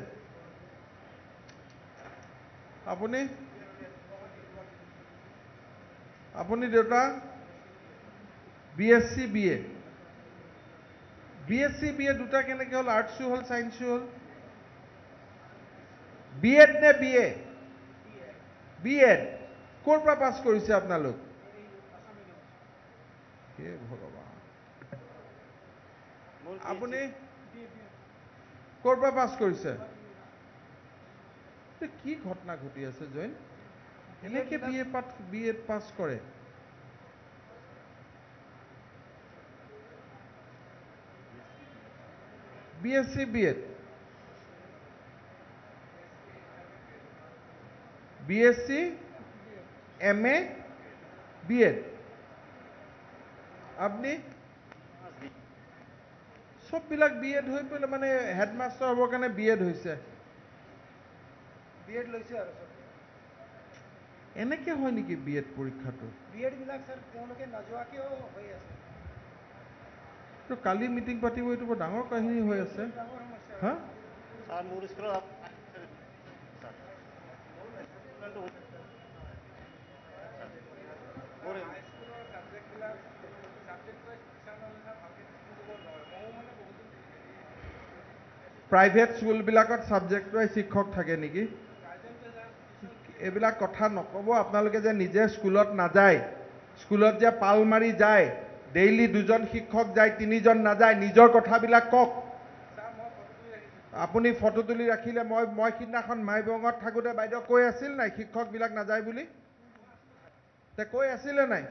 আপুনি দেউতা বিএসসি বিএ বিএসসি বিএ দুটা কেনেকৈ হ'ল আৰ্টছো হ'ল সায়েন্সো হ'ল বিএড নে বিএ বিএড ক'ৰ পৰা পাছ কৰিছে আপোনালোক হে ভগৱান আপুনি ক'ৰ পৰা পাছ কৰিছে কি ঘটনা ঘটি আছে জৈন এনেকে বিএ পাছ কৰে BSc BEd BSc MA BEd আপনি সববিলাক বিএড হৈ পেলাই মানে হেডমাষ্টাৰ হ'বৰ কাৰণে বিএড হৈছে বিএড লৈছে আৰু এনেকে হয় নেকি বিএড পৰীক্ষাটো বিএড বিলাক স্যাৰ তেওঁলোকে নযোৱাকেও হৈ আছে তো কালি মিটিং পাতিব এইটো বৰ ডাঙৰ কাহিনী হৈ আছে হা ছাৰ মোৰ স্কুলত প্ৰাইভেট স্কুলবিলাকত ছাবজেক্ট ৱাইজ শিক্ষক থাকে নেকি এইবিলাক কথা নক'ব আপোনালোকে যে নিজে স্কুলত নাযায় স্কুলত যে পাল মাৰি যায় ডেইলি 2জন শিক্ষক যায় 3জন নাযায় নিজৰ কথাবিলাক কওক আপুনি ফটো তুলি ৰাখিলে মই সিদিনাখন মাইবঙত থাকোঁতে বাইদেউ কৈ আছিল নাই শিক্ষকবিলাক নাযায় বুলি তে কৈ আছিলে নাই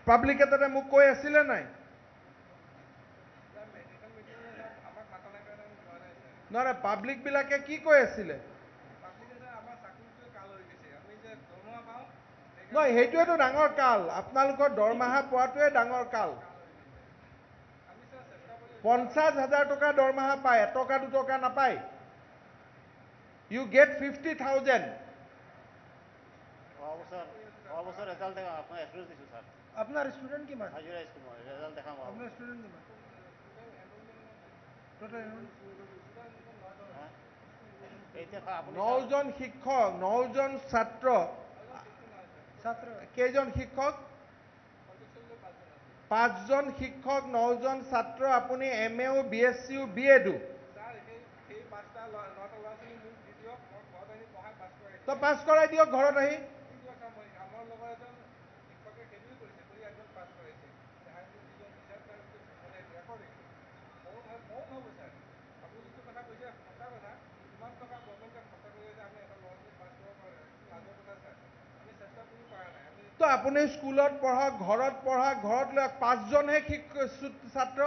পাব্লিক এটাতে মোক কৈ আছিলে নাই নহয় পাব্লিকবিলাকে কি কৈ আছিলে নহয় সেইটোৱেতো ডাঙৰ কাল আপোনালোকৰ দৰমহা পোৱাটোৱে ডাঙৰ কাল 50,000 টকা দৰমহা পায় 1 টকা 2 টকা নাপায় ইউ গেট 50,000 অহা বছৰ ৰেজাল্ট দেখা আপোনাৰ এক্সপিৰিয়েঞ্চ দিছোঁ ছাৰ আপোনাৰ ষ্টুডেণ্ট কিমান হাজিৰা স্কুল মই ৰেজাল্ট দেখাম আপোনাৰ ষ্টুডেণ্ট কিমান টোটেল এতিয়া আপুনি 9 জন শিক্ষক 9 জন ছাত্ৰ ছাত্ৰ কেইজন শিক্ষক 5 জন শিক্ষক 9 জন ছাত্ৰ আপুনি MAও BSCও BEdও তো পাছ কৰাই দিয়ক ঘৰত আহি তো আপুনি স্কুলত পঢ়ক ঘৰত লৈ 5 জনহে ছাত্ৰ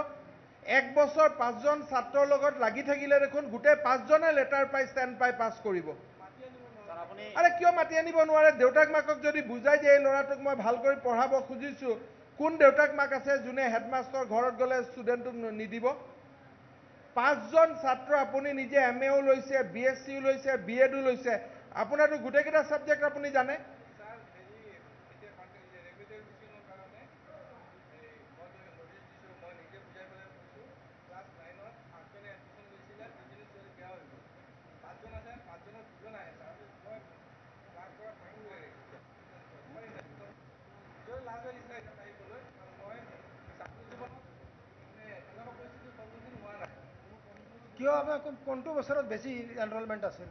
1 বছৰ 5 জন ছাত্ৰৰ লগত লাগি থাকিলে দেখোন গোটেই 5 জনে লেটাৰ পাই ষ্টেণ্ড পাই পাছ কৰিব আৰে কিয় মাতি আনিব নোৱাৰে দেউতাক মাকক যদি বুজাই যে এই ল'ৰাটোক মই ভাল কৰি পঢ়াব খুজিছো কোন দেউতাক মাক আছে যোনে হেডমাষ্টৰ ঘৰত গ'লে ষ্টুডেণ্টক নিদিব 5 জন ছাত্ৰ আপুনি নিজে MAও লৈছে BSCও লৈছে BEdও লৈছে আপোনাৰতো গোটেইকেইটা ছাবজেক্ট আপুনি জানে কিয় আপোনাৰ কোনটো বছৰত বেছি এনৰলমেণ্ট আছিল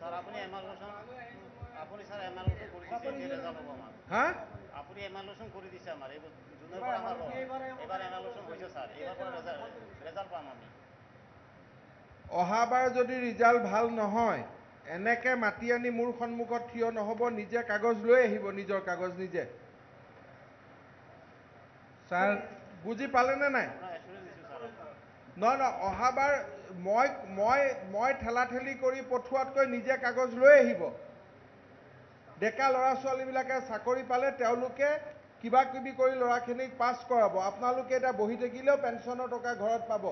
ছাৰ আপুনি এমালুচন কৰি দিছে ৰেজাল্ট হ'ব আমাৰ হা আপুনি এমালুচন কৰি দিছে আমাৰ এইবোৰ জুনৰ পৰা আমাৰ এইবাৰ এমালুচন হৈছে ছাৰ এইবাৰ পৰা ৰেজাল্ট পাম আমি অহাবাৰ যদি ৰিজাল্ট ভাল নহয় এনেকে মাতি আনি মোৰ সন্মুখত থিয় নহ'ব নিজে কাগজ লৈ আহিব নিজৰ কাগজ নিজে ছাৰ বুজি পালেনে নাই নহয় অহাবাৰ মই ঠেলাঠেলি কৰি পঠোৱাতকৈ নিজে কাগজ লৈ আহিব ডেকা ল'ৰা ছোৱালীবিলাকে চাকৰি পালে তেওঁলোকে কিবা কিবি কৰি ল'ৰাখিনিক পাছ কৰাব আপোনালোকে এতিয়া বহি থাকিলেও পেঞ্চনৰ টকা ঘৰত পাব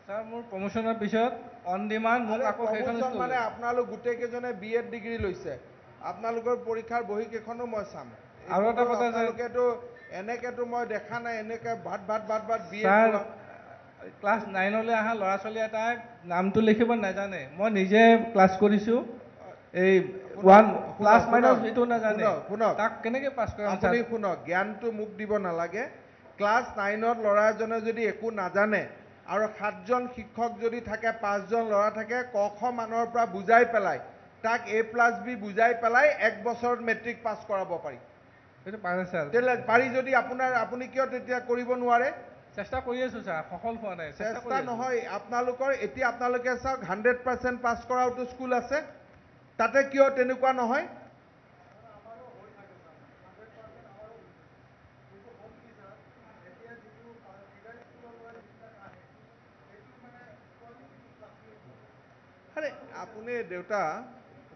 ছাৰ মোৰ প্ৰমোশ্যনৰ পিছত অন ডিমাণ্ড মোক আকৌ প্ৰমোশ্যন মানে আপোনালোক গোটেইকেইজনে BEd ডিগ্ৰী লৈছে আপোনালোকৰ পৰীক্ষাৰ বহী কেইখনো মই চাম আৰু এটা কথা আপোনালোকেতো এনেকেতো মই দেখা নাই এনেকে ভাত BEd ক্লাছ 9লৈ অহা ল'ৰা ছোৱালী এটাই নামটো লিখিব নাজানে মই নিজে ক্লাছ কৰিছোঁ এই 1 প্লাছ মাইনাছ এইটো নাজানে শুনক তাক কেনেকৈ পাছ কৰাম আপুনি শুনক জ্ঞানটো মোক দিব নালাগে ক্লাছ 9ত ল'ৰা এজনে যদি একো নাজানে আৰু 7 জন শিক্ষক যদি থাকে 5 জন ল'ৰা থাকে ক খ মানৰ পৰা বুজাই পেলাই তাক A+B বুজাই পেলাই 1 বছৰত মেট্ৰিক পাছ কৰাব পাৰি এইটো পাৰে ছাৰ পাৰি যদি আপুনি কিয় তেতিয়া কৰিব নোৱাৰে চেষ্টা কৰি আছোঁ ছাৰ সফল হোৱা নাই চেষ্টা নহয় আপোনালোকৰ এতিয়া আপোনালোকে চাওক 100% পাছ কৰাওতো স্কুল আছে তাতে কিয় তেনেকুৱা নহয় আৰে আপুনি দেউতা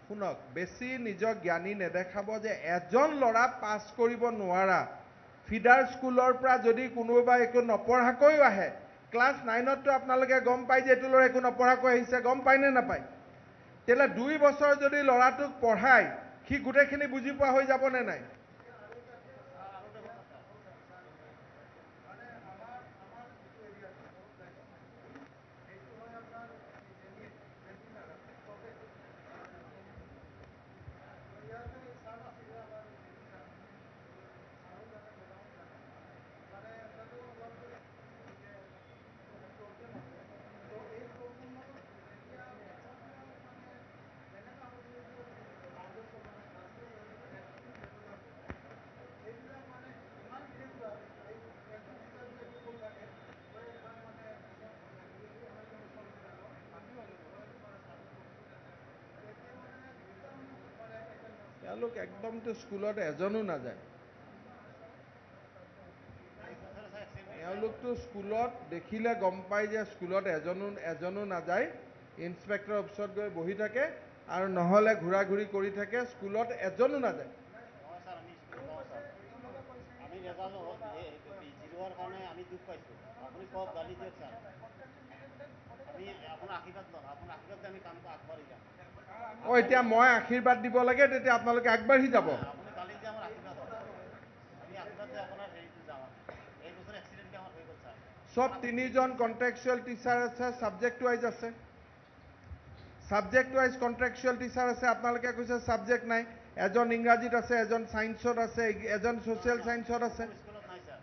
শুনক বেছি নিজক জ্ঞানী নেদেখাব যে এজন ল'ৰা পাছ কৰিব নোৱাৰা ফিডাৰ স্কুলৰ পৰা যদি কোনোবা একো নপঢ়াকৈও আহে ক্লাছ 9ততো আপোনালোকে গম পাই যে এইটো ল'ৰা একো নপঢ়াকৈ আহিছে গম পায় নে নাপায় তেলে 2 বছৰ যদি ল'ৰাটোক পঢ়ায় সি গোটেইখিনি বুজি পোৱা হৈ যাব নে নাই তেওঁলোক একদমতো স্কুলত এজনো নাযায় তেওঁলোকতো স্কুলত দেখিলে গম পায় যে স্কুলত এজনো নাযায় ইন্সপেক্টৰ অফিচত গৈ বহি থাকে আৰু নহ'লে ঘূৰা ঘূৰি কৰি থাকে স্কুলত এজনো নাযায় আমি ৰেজাল্ট জিৰোৱাৰ কাৰণে আমি দুখ পাইছোঁ আপুনি কওক গালি দিয়ক ছাৰ আমি আপোনাৰ আশীৰ্বাদ লওক, আপোনাৰ আশীৰ্বাদে আমি কামটো আগবাঢ়ি যাম। এতিয়া মই আশীৰ্বাদ দিব লাগে, তেতিয়া আপোনালোকে আগবাঢ়ি যাব। আপুনি কালি যে আমাৰ আশীৰ্বাদ হ'ব, আমি আশীৰ্বাদ যে আপোনাৰ হেৰিটো যাম। এই বছৰ এক্সিডেণ্ট আমাৰ হৈ গ'ল ছাৰ। সব 3জন কন্ট্রাকচুয়াল টিচার আছে, সাবজেক্ট ওয়াইজ আছে। সাবজেক্ট ওয়াইজ কন্ট্রাকচুয়াল টিচার আছে, আপোনালোকে কৈছে সাবজেক্ট নাই। এজন ইংৰাজীত আছে, এজন সায়েন্সত আছে, এজন সোশ্যাল সায়েন্সত আছে। স্কুলত নাই ছাৰ।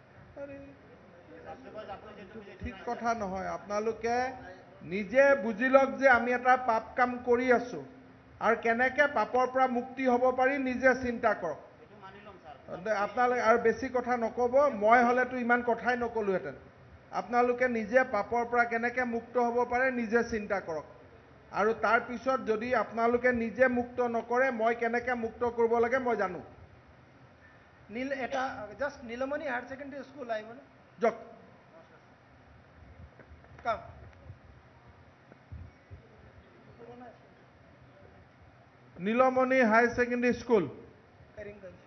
ঠিক কথা নহয়। আপোনালোকে নিজে বুজি লওক যে আমি এটা পাপ কাম কৰি আছো, আৰু কেনেকে পাপৰ পৰা মুক্তি হ'ব পাৰি নিজে চিন্তা কৰক। আপোনালোকে আৰু বেছি কথা নক'ব, মই হ'লেতো ইমান কথাই নকলোহেঁতেন। আপোনালোকে নিজে পাপৰ পৰা কেনেকে মুক্ত হ'ব পাৰে নিজে চিন্তা কৰক, আৰু তাৰ পিছত যদি আপোনালোকে নিজে মুক্ত নকৰে, মই কেনেকে মুক্ত কৰিব লাগে মই জানো। এটা just Nilmoni higher secondary school আহিবনে? যাওক। কাম Nilmoni higher secondary school. Karimganj.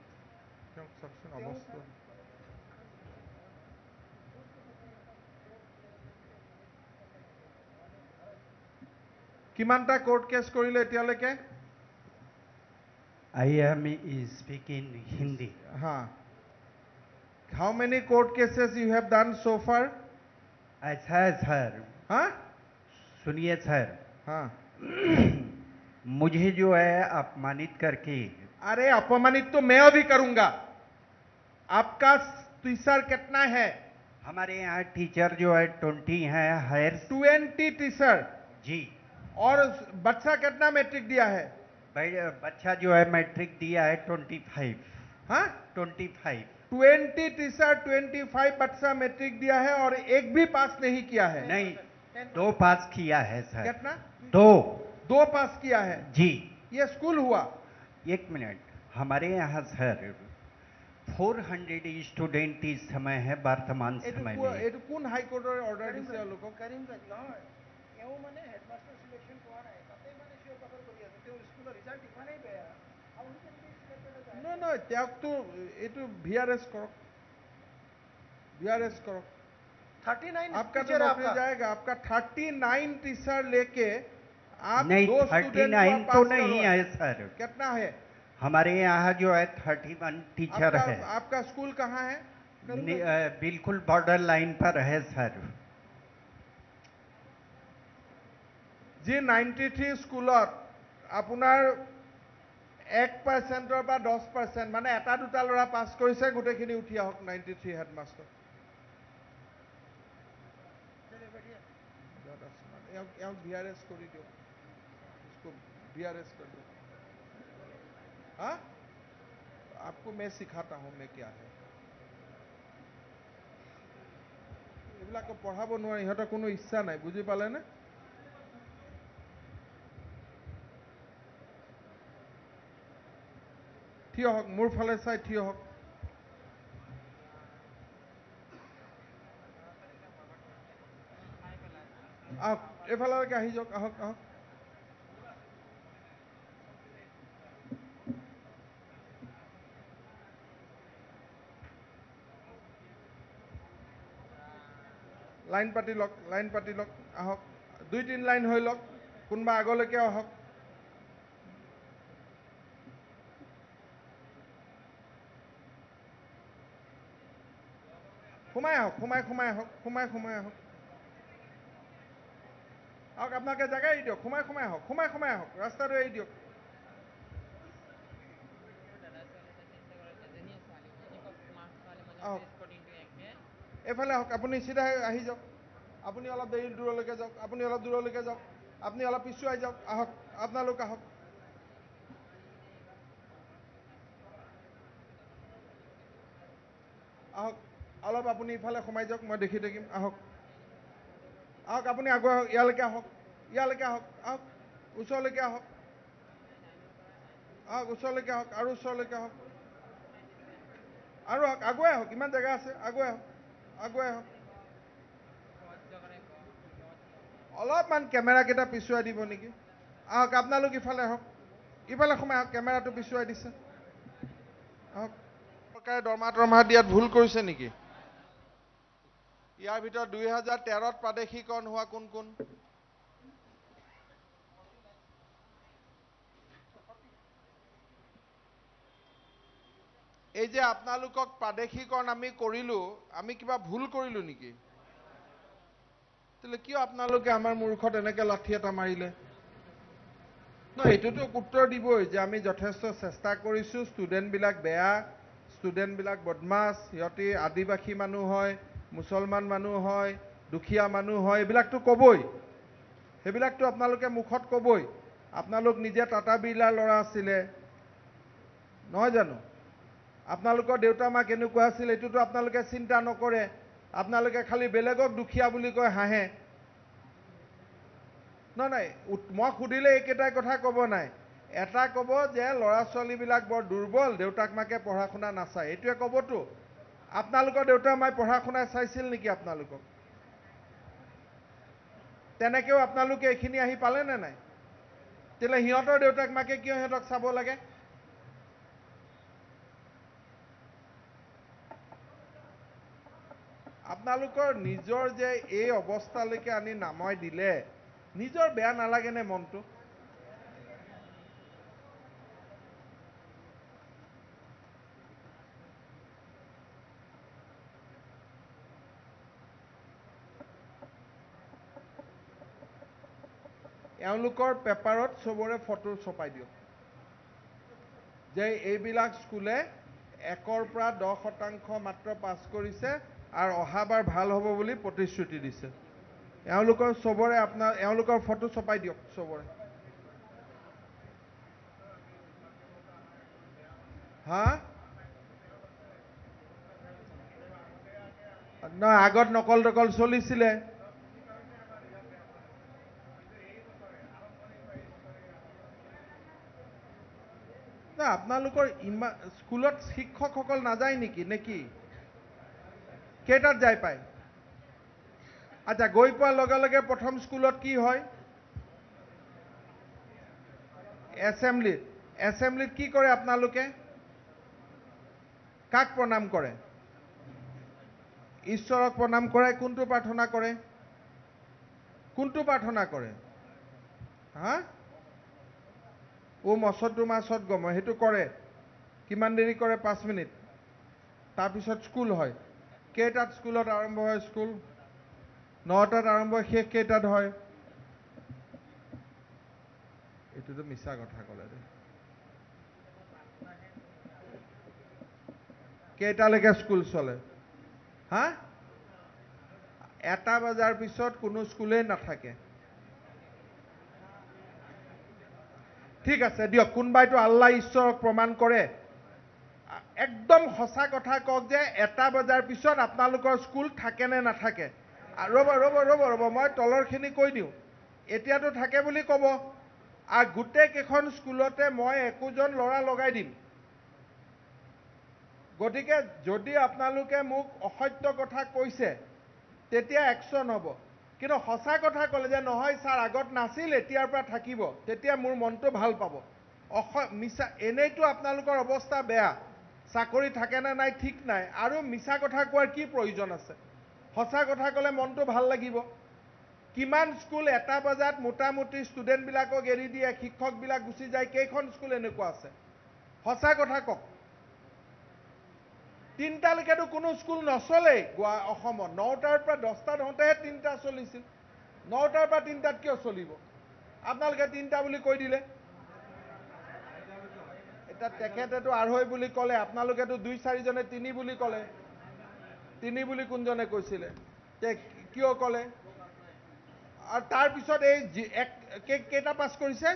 কিমানটা কোৰ্ট কেস কৰিলে এতিয়ালৈকে? I am speaking Hindi. How many court cases you have done so far? अच्छा सर। हाँ? सुनिए सर। हाँ। मुझे जो है अपमानित करके। अरे अपमानित तो मैं भी करूंगा। आपका टीचर कितना है? हमारे यहाँ टीचर जो है 20 है। हायर 20 टीचर जी। और बच्चा कितना मैट्रिक दिया है? भाई बच्चा जो है मैट्रिक दिया है 25। हाँ 25। 20 टीचर 25 बच्चा मैट्रिक दिया है और एक भी पास नहीं किया है। नहीं 2 पास किया है सर। कितना? 2 पास किया है जी। ये स्कूल हुआ। 1 मिनट, हमारे यहाँ सर 400 स्टूडेंट इस समय है वर्तमान समय में। ये कौन हाई कोर्ट ऑर्डर दिसे लोग? करीमगंज নহয় এও মানে হেডমাস্টাৰ সিলেকশন কৰা নাই, তাতে মানে শিওৰ বাখৰ কৰি আছে। তেওঁ স্কুলৰ ৰিজাল্ট ইমানেই বেয়া। নহয় তেওঁকতো এইটো VRS কৰক। VRS करो। 39 आपका तो नौकरी जाएगा। आपका 39 टीचर लेके आप नहीं 2 स्टूडेंट 39 तो नहीं है सर। कितना है? हमारे यहाँ जो है 31 टीचर है। आपका स्कूल कहाँ है? बिल्कुल बॉर्डर लाइन पर है सर। जी 93 स्कूलत আপোনাৰ 1% বা 10% মানে এটা দুটা ল'ৰা পাছ কৰিছে, গোটেইখিনি উঠি আহক 93 হেডমাস্টাৰ। VRS कर दो, इसको VRS कर दो। हाँ, आपको मैं सिखाता हूँ मैं क्या है। এইবিলাকো পঢ়াব নোৱাৰি, ইহঁতৰ কোনো ইচ্ছা নাই, বুজি পালে নে? থিয় হওক, মোৰ ফালে চাই থিয় হওক। আহক এফালৈকে আহি যাওক, আহক আহক। লাইন পাতি লওক, লাইন পাতি লওক, আহক। 2-3 লাইন হৈ লওক, কোনোবা আগলৈকে আহক। সোমাই আহক, সোমাই আহক, সোমাই আহক। আহক, আপোনালোকে জেগা এৰি দিয়ক, সোমাই আহক, সোমাই আহক, ৰাস্তাটো এৰি দিয়ক। আহক এইফালে আহক, আপুনি চিধা আহি যাওক। আপুনি অলপ দেৰি দূৰলৈকে যাওক, আপুনি অলপ দূৰলৈকে যাওক, আপুনি অলপ পিছুৱাই যাওক। আহক, আপোনালোক আহক। আহক, অলপ আপুনি ইফালে সোমাই যাওক, মই দেখি থাকিম। আহক আহক, আপুনি আগুৱাই আহক, ইয়ালৈকে আহক, ইয়ালৈকে আহক, আহক ওচৰলৈকে আহক, আহক ওচৰলৈকে আহক, আৰু ওচৰলৈকে আহক, আৰু আহক, আগুৱাই আহক, ইমান জেগা আছে, আগুৱাই আহক, আগুৱাই আহক। অলপমান কেমেৰাকেইটা পিছুৱাই দিব নেকি? আহক, আপোনালোক ইফালে আহক, ইফালে সোমাই আহক, কেমেৰাটো পিছুৱাই দিছে। আহক। চৰকাৰে দৰমহা দিয়াত ভুল কৰিছে নেকি? ইয়াৰ ভিতৰত 2013ত প্ৰাদেশিকৰণ হোৱা কোন কোন? এই যে আপোনালোকক প্ৰাদেশিকৰণ আমি কৰিলোঁ, আমি কিবা ভুল কৰিলোঁ নেকি? তেতিয়াহ'লে কিয় আপোনালোকে আমাৰ মূৰ্খত এনেকৈ লাঠি এটা মাৰিলে? নহয়, এইটোতো উত্তৰ দিবই যে আমি যথেষ্ট চেষ্টা কৰিছোঁ, ষ্টুডেণ্টবিলাক বেয়া, ষ্টুডেণ্টবিলাক বদমাছ, সিহঁতি আদিবাসী মানুহ হয়, মুছলমান মানুহ হয়, দুখীয়া মানুহ হয়, এইবিলাকতো ক'বই। সেইবিলাকতো আপোনালোকে মুখত ক'বই। আপোনালোক নিজে টাটা বিৰলাৰ ল'ৰা আছিলে, নহয় জানো? আপোনালোকৰ দেউতা মা কেনেকুৱা আছিল এইটোতো আপোনালোকে চিন্তা নকৰে। আপোনালোকে খালি বেলেগক দুখীয়া বুলি কৈ হাঁহে। নহয়, মই সুধিলে এইকেইটাই কথা ক'ব নাই। এটা ক'ব যে ল'ৰা ছোৱালীবিলাক বৰ দুৰ্বল, দেউতাক মাকে পঢ়া শুনা নাচায়, এইটোৱে ক'বতো। আপোনালোকৰ দেউতা মায়ে পঢ়া শুনা চাইছিল নেকি আপোনালোকক? তেনেকেও আপোনালোকে এইখিনি আহি পালে নে নাই? তেতিয়াহ'লে সিহঁতৰ দেউতাক মাকে কিয় সিহঁতক চাব লাগে? আপোনালোকৰ নিজৰ যে এই অৱস্থালৈকে আনি নামাই দিলে, নিজৰ বেয়া নালাগেনে মনটো? এওঁলোকৰ পেপাৰত চবৰে ফটো ছপাই দিয়ক যে এইবিলাক স্কুলে 1ৰ পৰা 10% মাত্ৰ পাছ কৰিছে আৰু অহাবাৰ ভাল হ'ব বুলি প্ৰতিশ্ৰুতি দিছে। এওঁলোকৰ চবৰে এওঁলোকৰ ফটো ছপাই দিয়ক চবৰে। হা? নহয়, আগত নকল দকল চলিছিলে। আপোনালোকৰ ইমান স্কুলত শিক্ষকসকল নাযায় নেকি নে কি? কেইটাত যাই পায়? আচ্ছা, গৈ পোৱাৰ লগে লগে প্ৰথম স্কুলত কি হয়? এছেম্বলিত কি কৰে আপোনালোকে? কাক প্ৰণাম কৰে? ঈশ্বৰক প্ৰণাম কৰে। কোনটো প্ৰাৰ্থনা কৰে? কোনটো প্ৰাৰ্থনা কৰে? হা? মছদটো মাছত গম সেইটো কৰে। কিমান দেৰি কৰে? 5 মিনিট। তাৰপিছত স্কুল হয়। কেইটাত স্কুলত আৰম্ভ হয় স্কুল? 9টাত আৰম্ভ, শেষ কেইটাত হয়? এইটোতো মিছা কথা ক'লে দেই। কেইটালৈকে স্কুল চলে? হা? 1টা বজাৰ পিছত কোনো স্কুলেই নাথাকে। ঠিক আছে দিয়ক, কোনোবাইতো আল্লাহ ঈশ্বৰক প্ৰমাণ কৰে। একদম সঁচা কথা কওক যে 1টা বজাৰ পিছত আপোনালোকৰ স্কুল থাকে নে নাথাকে? ৰ'ব, মই তলৰখিনি কৈ দিওঁ। এতিয়াতো থাকে বুলি ক'ব। আৰু গোটেই কেইখন স্কুলতে মই 21জন ল'ৰা লগাই দিম। গতিকে যদি আপোনালোকে মোক অসত্য কথা কৈছে তেতিয়া একশ্যন হ'ব। কিন্তু সঁচা কথা ক'লে যে নহয় ছাৰ আগত নাছিল এতিয়াৰ পৰা থাকিব, তেতিয়া মোৰ মনটো ভাল পাব। মিছা এনেইতো আপোনালোকৰ অৱস্থা বেয়া, চাকৰি থাকে নে নাই ঠিক নাই, আৰু মিছা কথা কোৱাৰ কি প্ৰয়োজন আছে? সঁচা কথা ক'লে মনটো ভাল লাগিব। কিমান স্কুল 1টা বজাত মোটামুটি ষ্টুডেণ্টবিলাকক এৰি দিয়ে, শিক্ষকবিলাক গুচি যায়, কেইখন স্কুল এনেকুৱা আছে? সঁচা কথা কওক। 3টালৈকেতো কোনো স্কুল নচলেই অসমত। 9টাৰ পৰা 10টাত হওঁতেহে 3টা চলিছিল। 9টাৰ পৰা 3টাত কিয় চলিব? আপোনালোকে 3টা বুলি কৈ দিলে। এতিয়া তেখেতেতো 2.5 বুলি ক'লে, আপোনালোকেতো 2-4জনে 3 বুলি ক'লে। 3 বুলি কোনজনে কৈছিলে? কিয় ক'লে? আৰু তাৰপিছত এই কেইটা পাছ কৰিছে?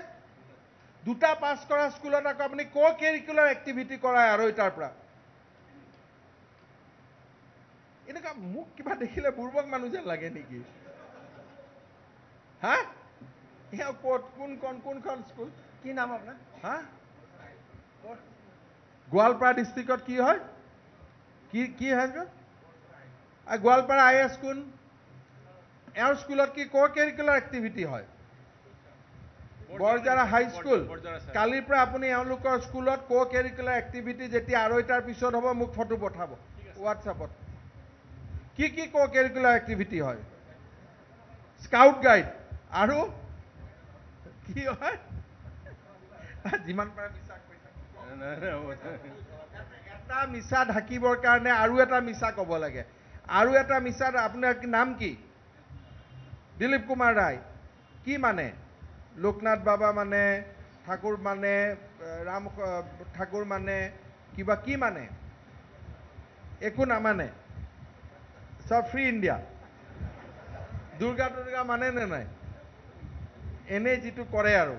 2টা পাছ কৰা স্কুলত আকৌ আপুনি ক-কাৰিকুলাৰ এক্টিভিটি কৰাই 2.5টাৰ পৰা। এনেকুৱা মোক কিবা দেখিলে বুৰ্বক মানুহ যেন লাগে নেকি? হা? কোনখন স্কুল? কি নাম আপোনাৰ? হা? গোৱালপাৰা ডিষ্ট্ৰিক্টত কি হয়? কি হয়? গোৱালপাৰা IS কোন? এওঁৰ স্কুলত কি ক-কাৰিকুলাৰ এক্টিভিটি হয়? বৰজাৰা হাইস্কুল। কালিৰ পৰা আপুনি এওঁলোকৰ স্কুলত ক-কাৰিকুলাৰ এক্টিভিটি যেতিয়া 2.5টাৰ পিছত হ'ব মোক ফটো পঠাব হোৱাটছআপত। কি ক-কাৰিকুলাৰ এক্টিভিটি হয়? Scout guide. আৰু কি হয়? যিমান পাৰে বিশ্বাস কৰিছে। এটা মিছা ঢাকিবৰ কাৰণে আৰু এটা মিছা ক'ব লাগে আৰু এটা মিছা আপোনাৰ নাম কি দিলীপ কুমাৰ ৰায় কি মানে লোকনাথ বাবা মানে ঠাকুৰ মানে ৰাম ঠাকুৰ মানে কিবা কি মানে একো নামানে সব ফ্ৰী ইণ্ডিয়া দুৰ্গা মানে নে নাই এনেই যিটো কৰে আৰু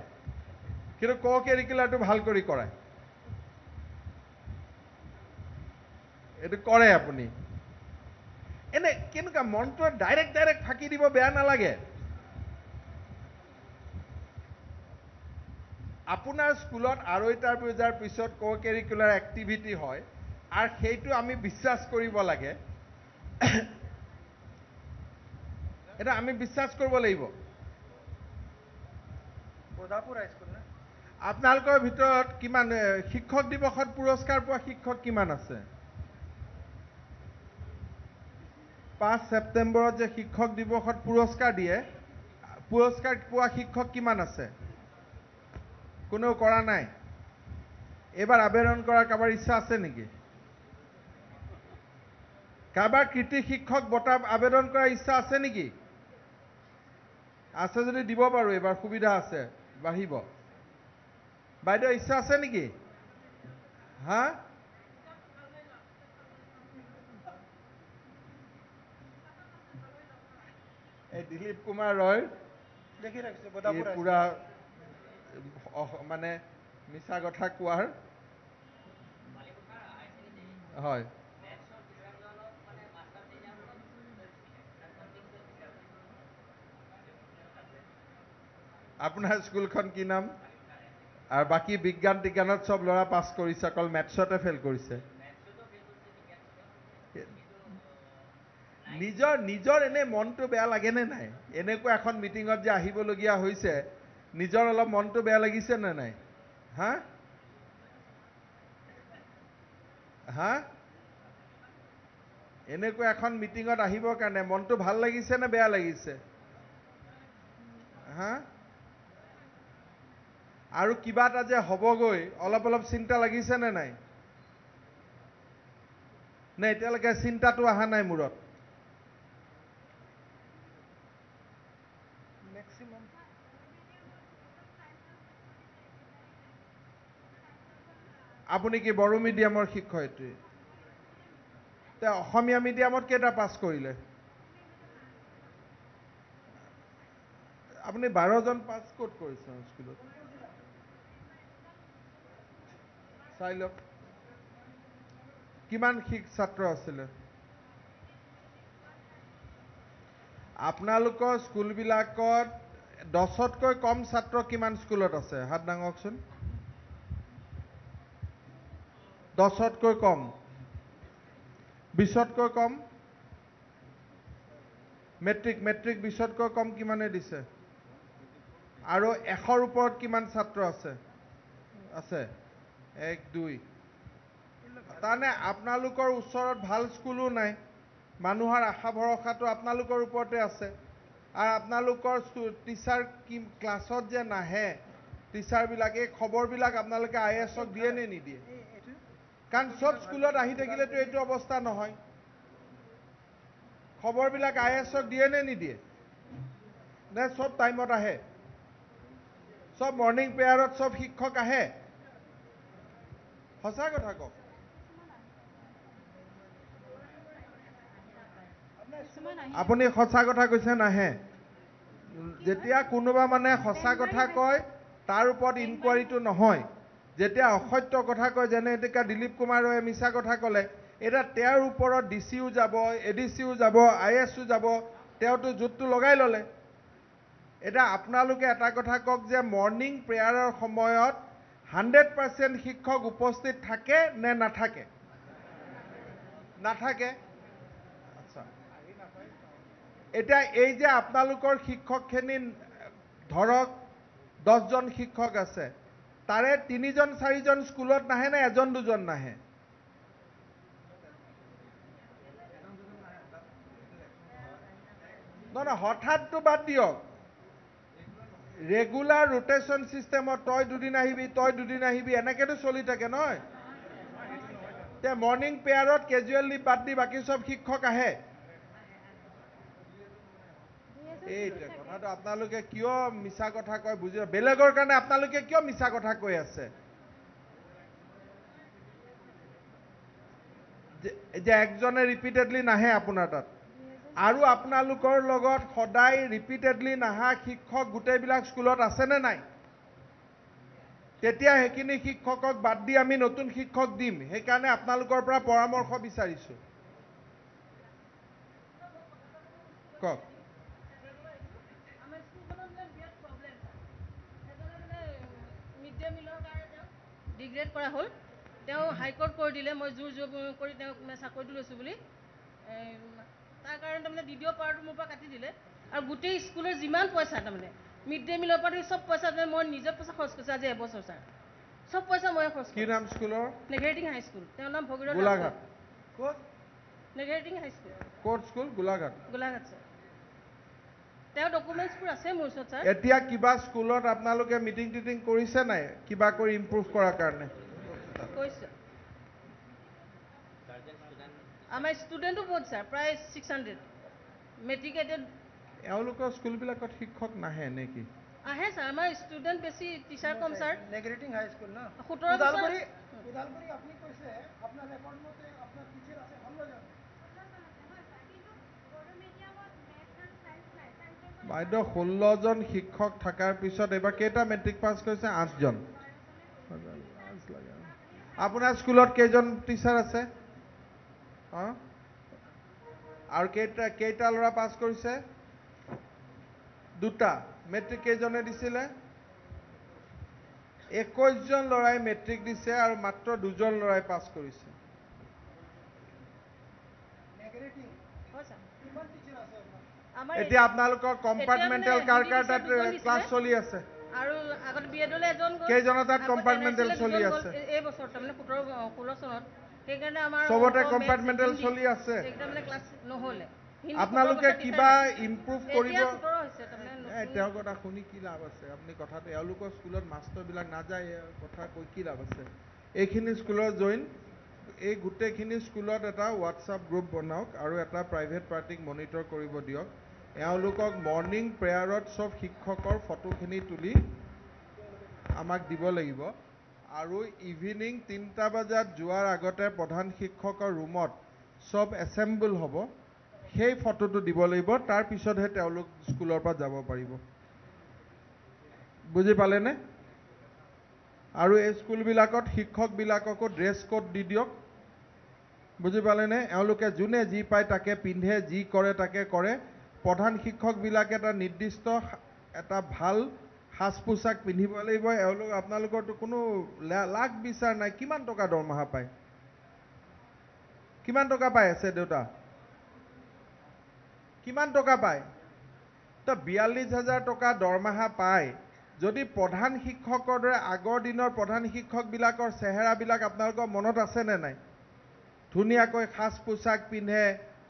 কিন্তু ক কেৰিকুলাৰটো ভাল কৰি কৰায় এইটো কৰে আপুনি এনে কেনেকুৱা মনটো ডাইৰেক্ট ফাঁকি দিব বেয়া নালাগে আপোনাৰ স্কুলত আঢ়ৈটাৰ বজাৰ পিছত ক কেৰিকুলাৰ এক্টিভিটি হয় আৰু সেইটো আমি বিশ্বাস কৰিব লাগে এটা আমি বিশ্বাস কৰিব লাগিব আপোনালোকৰ ভিতৰত কিমান শিক্ষক দিৱসত পুৰস্কাৰ পোৱা শিক্ষক কিমান আছে 5 ছেপ্টেম্বৰত যে শিক্ষক দিৱসত পুৰস্কাৰ দিয়ে পুৰস্কাৰ পোৱা শিক্ষক কিমান আছে কোনেও কৰা নাই এবাৰ আবেদন কৰাৰ কাৰোবাৰ ইচ্ছা আছে নেকি কাৰোবাৰ কৃতি শিক্ষক বঁটা আবেদন কৰাৰ ইচ্ছা আছে নেকি আছে যদি দিব পাৰো এবাৰ সুবিধা আছে বাঢ়িব বাইদেউ ইচ্ছা আছে নেকি হা এই দিলীপ কুমাৰ ৰয় দেখি ৰাখিছে পুৰা মানে মিছা কথা কোৱাৰ হয় আপোনাৰ স্কুলখন কি নাম আৰু বাকী বিজ্ঞান টিজ্ঞানত সব ল'ৰা পাছ কৰিছে অকল মেথছতে ফেল কৰিছে নিজৰ এনে মনটো বেয়া লাগেনে নাই এনেকুৱা এখন মিটিঙত যে আহিবলগীয়া হৈছে নিজৰ অলপ মনটো বেয়া লাগিছে নে নাই হা হা এনেকুৱা এখন মিটিঙত আহিবৰ কাৰণে মনটো ভাল লাগিছে নে বেয়া লাগিছে হা আৰু কিবা এটা যে হ'বগৈ অলপ চিন্তা লাগিছে নে নাই নে এতিয়ালৈকে চিন্তাটো অহা নাই মূৰত আপুনি কি বড়ো মিডিয়ামৰ শিক্ষয়িত্ৰী অসমীয়া মিডিয়ামত কেইটা পাছ কৰিলে আপুনি 12জন পাছ ক'ত কৰিছে স্কুলত চাই লওক কিমান ছাত্ৰ আছিলে আপোনালোকৰ স্কুলবিলাকত 10তকৈ কম ছাত্ৰ কিমান স্কুলত আছে হাত দাঙকচোন 10তকৈ কম 20তকৈ কম মেট্ৰিক 20তকৈ কম কিমানে দিছে আৰু 100ৰ ওপৰত কিমান ছাত্ৰ আছে আছে 1 2 তাৰমানে আপোনালোকৰ ওচৰত ভাল স্কুলো নাই মানুহৰ আশা ভৰসাটো আপোনালোকৰ ওপৰতে আছে আৰু আপোনালোকৰ টিচাৰ ক্লাছত যে নাহে টিচাৰবিলাকে খবৰবিলাক আপোনালোকে IASক দিয়ে নে নিদিয়ে কাৰণ সব স্কুলত আহি থাকিলেতো এইটো অৱস্থা নহয় খবৰবিলাক IASক দিয়ে নে নিদিয়ে নে সব টাইমত আহে সব মৰ্নিং প্ৰেয়াৰত সব শিক্ষক আহে সঁচা কথা কওক আপুনি সঁচা কথা কৈছে নাহে যেতিয়া কোনোবা মানে সঁচা কথা কয় তাৰ ওপৰত ইনকুৱাৰীটো নহয় যেতিয়া অসত্য কথা কয় যেনে এতিয়া দিলীপ কুমাৰ ৰয়ে মিছা কথা ক'লে এটা তেওঁৰ ওপৰত DCও যাব ADCও যাব IASও যাব তেওঁতো জোতটো লগাই ল'লে এটা আপোনালোকে এটা কথা কওক যে মৰ্নিং প্ৰেয়াৰৰ সময়ত 100% শিক্ষক উপস্থিত থাকে নে নাথাকে নাথাকে আচ্ছা এটা এই যে আপোনালোকৰ শিক্ষকখিনি ধৰক 10জন শিক্ষক আছে তাৰে 3জন 4জন স্কুলত নাহে নে এজন দুজন নাহে না হঠাৎটো বাদ দিয়ক ৰেগুলাৰ ৰোটেশন সিস্টেমত তই দুদিন আহিবি এনেকেতো চলি থাকে নহয় তে মৰ্ণিং পেয়াৰত কেজুৱেল লিভ বাদ দি বাকী চব শিক্ষক আহে এই কথাটো আপোনালোকে কিয় মিছা কথা কয় বুজি বেলেগৰ কাৰণে আপোনালোকে কিয় মিছা কথা কৈ আছে যে একজনে ৰিপিটেডলি নাহে আপোনাৰ তাত আৰু আপোনালোকৰ লগত সদায় ৰিপিটেডলি নাহা শিক্ষক গোটেইবিলাক স্কুলত আছেনে নাই তেতিয়া সেইখিনি শিক্ষকক বাদ দি আমি নতুন শিক্ষক দিম সেইকাৰণে আপোনালোকৰ পৰা পৰামৰ্শ বিচাৰিছোঁ কওক ডিগ্ৰেড কৰা হ'ল তেওঁ হাইকোৰ্ট কৰি দিলে মই জোৰ কৰি তেওঁক চাকৰিটো লৈছোঁ বুলি তাৰ কাৰণে তাৰমানে দ্বিতীয় পাৰটো মোৰ পৰা কাটি দিলে আৰু গোটেই স্কুলৰ যিমান পইচা তাৰমানে মিড ডে মিলৰ পৰা চব পইচা মই নিজৰ পইচা খৰচ কৰিছোঁ আজি এবছৰ ছাৰ চব পইচা মই খৰচ কি নাম স্কুলৰ নেঘেৰিটিং হাই স্কুল তেওঁৰ নাম ভগীৰথ গোলাঘাট ক'ত নেঘেৰিটিং হাই স্কুল ক'ত স্কুল গোলাঘাট ছাৰ তেওঁ ডকুমেণ্টছবোৰ আছে মোৰ ওচৰত ছাৰ এতিয়া কিবা স্কুলত আপোনালোকে মিটিং টিটিং কৰিছে নাই কিবা কৰি ইম্প্ৰুভ কৰাৰ কাৰণে কৈছে আমাৰ ষ্টুডেণ্টো বহুত ছাৰ প্ৰায় 600 মেট্ৰিকেটেড এওঁলোকৰ স্কুলবিলাকত শিক্ষক নাহে নেকি আহে ছাৰ আমাৰ ষ্টুডেণ্ট বেছি টিচাৰ কম ছাৰ নেগেৰিটিং হাই স্কুল ন 17 ওদালগুৰি আপুনি কৈছে আপোনাৰ ৰেকৰ্ড মতে আপোনাৰ টিচাৰ আছে বাইদেউ 16 জন শিক্ষক থকাৰ পিছত এবাৰ কেইটা মেট্ৰিক পাছ কৰিছে 8 জন আপোনাৰ স্কুলত কেইজন টিচাৰ আছে আৰু কেইটা ল'ৰা পাছ কৰিছে দুটা মেট্ৰিক কেইজনে দিছিলে 21 জন ল'ৰাই মেট্ৰিক দিছে আৰু মাত্ৰ 2 জন ল'ৰাই পাছ কৰিছে এতিয়া আপোনালোকৰ কম্পাৰ্টমেণ্টেল কাৰ তাত ক্লাছ চলি আছে আৰু আগত বিএডলৈ এজন গ'ল কেইজনৰ তাত কম্পাৰ্টমেণ্টেল চলি আছে এই বছৰ তাৰমানে 16 চনত সেইকাৰণে আমাৰ চবতে কম্পাৰ্টমেণ্টেল চলি আছে একদম মানে ক্লাছ নহ'লে আপোনালোকে কিবা ইম্প্ৰুভ কৰিব তেওঁৰ কথা শুনি কি লাভ আছে আপুনি কথাটো এওঁলোকৰ স্কুলত মাষ্টৰবিলাক নাযায় কথা কৈ কি লাভ আছে এইখিনি স্কুলত জইন এই গোটেইখিনি স্কুলত এটা হোৱাটছআপ গ্ৰুপ বনাওক আৰু এটা প্ৰাইভেট পাৰ্টিক মনিটৰ কৰিব দিয়ক এওঁলোকক মৰ্ণিং প্ৰেয়াৰত চব শিক্ষকৰ ফটোখিনি তুলি আমাক দিব লাগিব আৰু ইভিনিং 3টা বজাত যোৱাৰ আগতে প্ৰধান শিক্ষকৰ ৰুমত চব এছেম্বল হ'ব সেই ফটোটো দিব লাগিব তাৰ পিছতহে তেওঁলোক স্কুলৰ পৰা যাব পাৰিব বুজি পালেনে আৰু এই স্কুলবিলাকত শিক্ষকবিলাককো ড্ৰেছ কোড দি দিয়ক বুজি পালেনে এওঁলোকে যোনে যি পায় তাকে পিন্ধে যি কৰে তাকে কৰে প্ৰধান শিক্ষকবিলাকে এটা নিৰ্দিষ্ট এটা ভাল সাজ পোছাক পিন্ধিব লাগিব এওঁলোক আপোনালোকৰতো কোনো লাগ বিচাৰ নাই কিমান টকা দৰমহা পায় কিমান টকা পাই আছে দেউতা কিমান টকা পায় তো 42,000 টকা দৰমহা পায় যদি প্ৰধান শিক্ষকৰ দৰে আগৰ দিনৰ প্ৰধান শিক্ষকবিলাকৰ চেহেৰাবিলাক আপোনালোকৰ মনত আছেনে নাই ধুনীয়াকৈ সাজ পোছাক পিন্ধে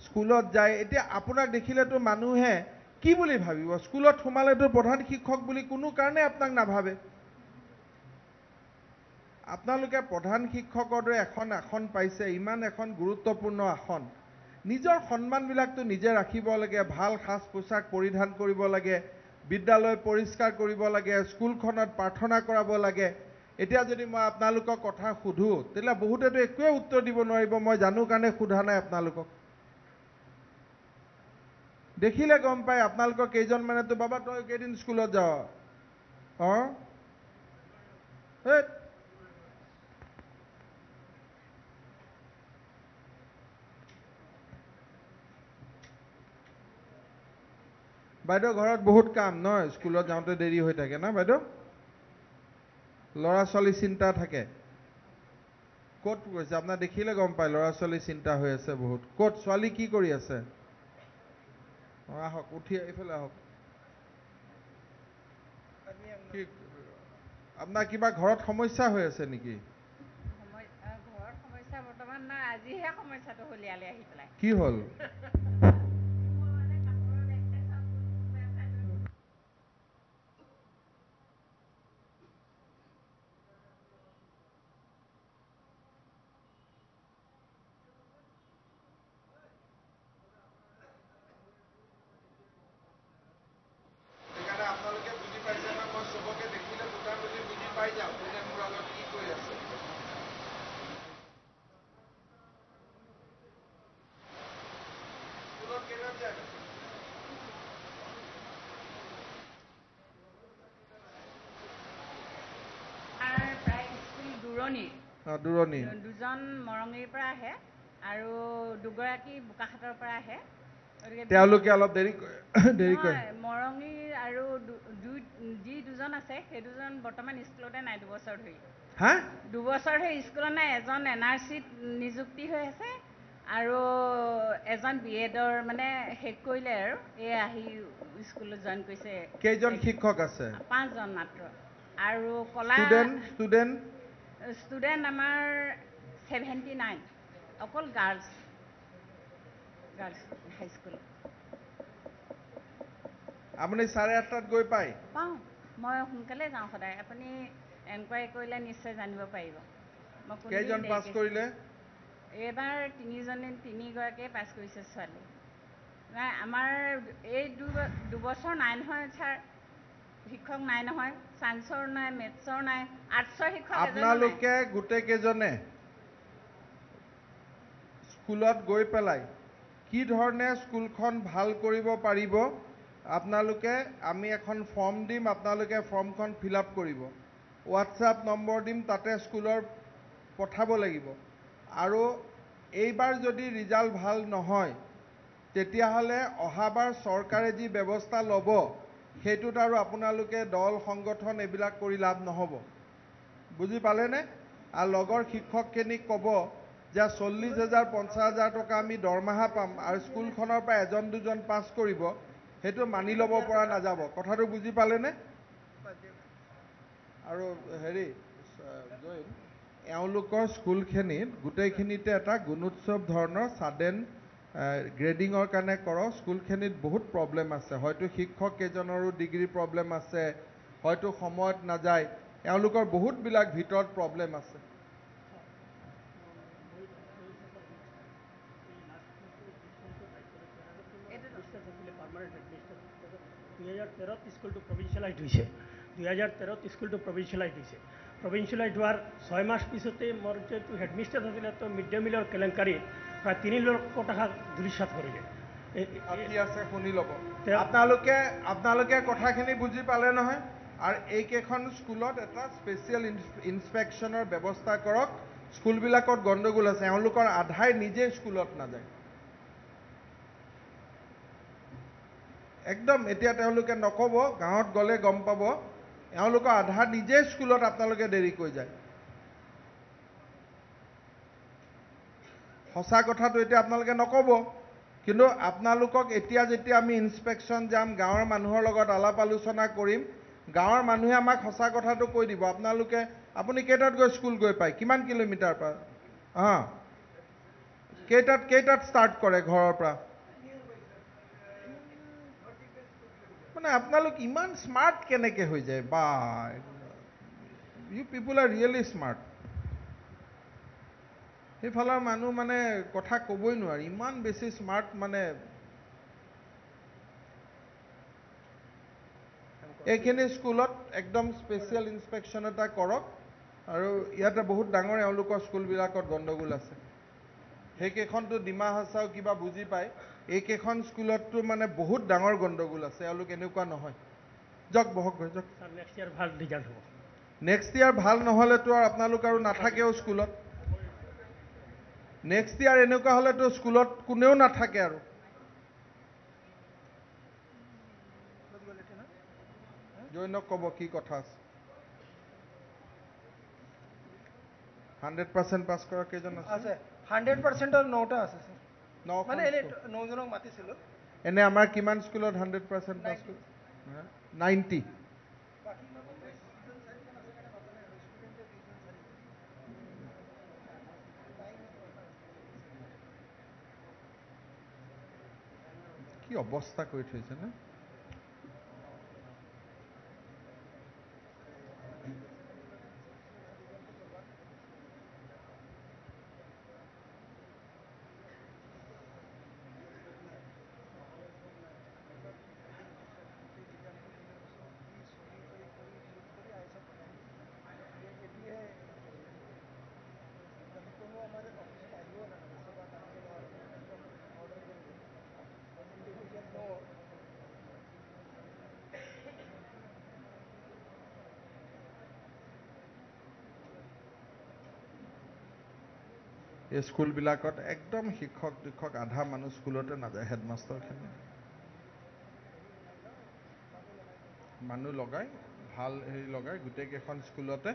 স্কুলত যায় এতিয়া আপোনাক দেখিলেতো মানুহে কি বুলি ভাবিব স্কুলত সোমালেতো প্ৰধান শিক্ষক বুলি কোনো কাৰণে আপোনাক নাভাবে আপোনালোকে প্ৰধান শিক্ষকৰ দৰে এখন আসন পাইছে ইমান এখন গুৰুত্বপূৰ্ণ আসন নিজৰ সন্মানবিলাকতো নিজে ৰাখিব লাগে ভাল সাজ পোছাক পৰিধান কৰিব লাগে বিদ্যালয় পৰিষ্কাৰ কৰিব লাগে স্কুলখনত প্ৰাৰ্থনা কৰাব লাগে এতিয়া যদি মই আপোনালোকক কথা সুধো তেতিয়াহ'লে বহুতেতো একোৱে উত্তৰ দিব নোৱাৰিব মই জানো কাৰণে সোধা নাই আপোনালোকক দেখিলে গম পাই আপোনালোকৰ কেইজন মানেতো বাবা তই কেইদিন স্কুলত যাও বাইদেউ ঘৰত বহুত কাম নহয় স্কুলত যাওঁতে দেৰি হৈ থাকে না বাইদেউ ল'ৰা ছোৱালী চিন্তা থাকে ক'ত গৈছে আপোনাৰ দেখিলে গম পায় ল'ৰা ছোৱালী চিন্তা হৈ আছে বহুত ক'ত ছোৱালী কি কৰি আছে আহক উঠি এইফালে আহক আপোনাৰ কিবা ঘৰত সমস্যা হৈ আছে নেকি ঘৰত সমস্যা বৰ্তমান নাই আজিহে সমস্যাটো হলিয়ালে আহি পেলাই কি হ'ল দূৰণিৰ দূৰণি দুজন মৰঙীৰ পৰা আহে আৰু দুগৰাকী বোকাখাটৰ পৰা আহে তেওঁলোকে অলপ দেৰি কৰে মৰঙীৰ আৰু যি দুজন আছে সেই দুজন বৰ্তমান স্কুলতে নাই 2 বছৰ ধৰি হা 2 বছৰ ধৰি স্কুলত নাই এজন NRCত নিযুক্তি হৈ আছে আৰু এজন BEdৰ মানে শেষ কৰিলে আৰু এই আহি স্কুলত জইন কৰিছে কেইজন শিক্ষক আছে 5 জন মাত্ৰ আৰু কলা ষ্টুডেণ্ট আমাৰ 79 অকল গাৰ্লছ হাই স্কুল আপুনি 8:30টাত গৈ পায় পাওঁ মই সোনকালে যাওঁ সদায় আপুনি এনকুৱাৰী কৰিলে নিশ্চয় জানিব পাৰিব কেইজন পাছ কৰিলে এইবাৰ 3গৰাকীয়ে পাছ কৰিছে ছোৱালী নাই আমাৰ এই 2 বছৰ নাই নহয় ছাৰ শিক্ষক নাই নহয় ছায়েন্সৰ নাই মেথছৰ নাই আৰ্টছৰ শিক্ষক আপোনালোকে গোটেইকেইজনে স্কুলত গৈ পেলাই কি ধৰণে স্কুলখন ভাল কৰিব পাৰিব আপোনালোকে আমি এখন ফৰ্ম দিম আপোনালোকে ফৰ্মখন ফিল আপ কৰিব হোৱাটছআপ নম্বৰ দিম তাতে স্কুলৰ পঠাব লাগিব আৰু এইবাৰ যদি ৰিজাল্ট ভাল নহয় তেতিয়াহ'লে অহাবাৰ চৰকাৰে যি ব্যৱস্থা ল'ব সেইটোত আৰু আপোনালোকে দল সংগঠন এইবিলাক কৰি লাভ নহ'ব বুজি পালেনে আৰু লগৰ শিক্ষকখিনিক ক'ব যে 40,000 50,000 টকা আমি দৰমহা পাম আৰু স্কুলখনৰ পৰা এজন দুজন পাছ কৰিব সেইটো মানি ল'ব পৰা নাযাব কথাটো বুজি পালেনে আৰু হেৰি এওঁলোকৰ স্কুলখিনিত গোটেইখিনিতে এটা গুণোৎসৱ ধৰণৰ ছাডেন গ্ৰেডিঙৰ কাৰণে কৰক স্কুলখিনিত বহুত প্ৰব্লেম আছে হয়তো শিক্ষক কেইজনৰো ডিগ্ৰী প্ৰব্লেম আছে হয়তো সময়ত নাযায় এওঁলোকৰ বহুতবিলাক ভিতৰত প্ৰব্লেম আছে স্কুলটো প্ৰভিঞ্চিয়েলাইজ হৈছে 2013 স্কুলটো প্ৰভিঞ্চিয়েলাইজ হৈছে প্ৰভিঞ্চিয়েলাইজ হোৱাৰ 6 মাহ পিছতে মোৰ যিটো হেডমিষ্টাৰ আছিলে তো মিড ডে মিলৰ কেলেংকাৰীত প্ৰায় 3 লক্ষ টকা ধূলিসাৎ কৰিলে কি আছে শুনি ল'ব আপোনালোকে কথাখিনি বুজি পালে নহয় আৰু এইকেইখন স্কুলত এটা স্পেচিয়েল ইনস্পেকশ্যনৰ ব্যৱস্থা কৰক স্কুলবিলাকত গণ্ডগোল আছে এওঁলোকৰ আধাই নিজে স্কুলত নাযায় একদম এতিয়া তেওঁলোকে নক'ব গাঁৱত গ'লে গম পাব এওঁলোকৰ আধা নিজে স্কুলত আপোনালোকে দেৰি কৰি যায় সঁচা কথাটো এতিয়া আপোনালোকে নক'ব কিন্তু আপোনালোকক এতিয়া যেতিয়া আমি ইনস্পেকশ্যন যাম গাঁৱৰ মানুহৰ লগত আলাপ আলোচনা কৰিম গাঁৱৰ মানুহে আমাক সঁচা কথাটো কৈ দিব আপুনি কেইটাত গৈ স্কুল গৈ পায় কিমান কিলোমিটাৰ পৰা কেইটাত ষ্টাৰ্ট কৰে ঘৰৰ পৰা মানে আপোনালোক ইমান স্মাৰ্ট কেনেকে হৈ যায় বা you people R really smart সেইফালৰ মানুহ মানে কথা ক'বই নোৱাৰি ইমান বেছি স্মাৰ্ট মানে এইখিনি স্কুলত একদম স্পেচিয়েল ইনস্পেকশ্যন এটা কৰক আৰু ইয়াতে বহুত ডাঙৰ এওঁলোকৰ স্কুলবিলাকত গণ্ডগোল আছে সেইকেইখনতো ডিমা হাছাও কিবা বুজি পায় এইকেইখন স্কুলততো মানে বহুত ডাঙৰ গণ্ডগোল আছে এওঁলোক এনেকুৱা নহয় যাওক বহক গৈ যাওক নেক্সট ইয়াৰ ভাল ৰিজাল্ট হ'ব নেক্সট ইয়াৰ ভাল নহ'লেতো আৰু আপোনালোক আৰু নাথাকেও স্কুলত নেক্সট ইয়াৰ এনেকুৱা হ'লেতো স্কুলত কোনেও নাথাকে আৰু জৈনক ক'ব কি কথা আছে 100% পাছ কৰা কেইজন আছে 100%ৰ 9টা আছে স্যাৰ মানে এনে 9 জনক মাতিছিল এনে আমাৰ কিমান স্কুলত 100% পাছ কৰে 90 কি অৱস্থা কৰি থৈছে না এই স্কুলবিলাকত একদম শিক্ষক আধা মানুহ স্কুলতে নাযায়, হেডমাষ্টাৰখিনি মানুহ লগাই ভাল হেৰি লগাই গোটেইকেইখন স্কুলতে,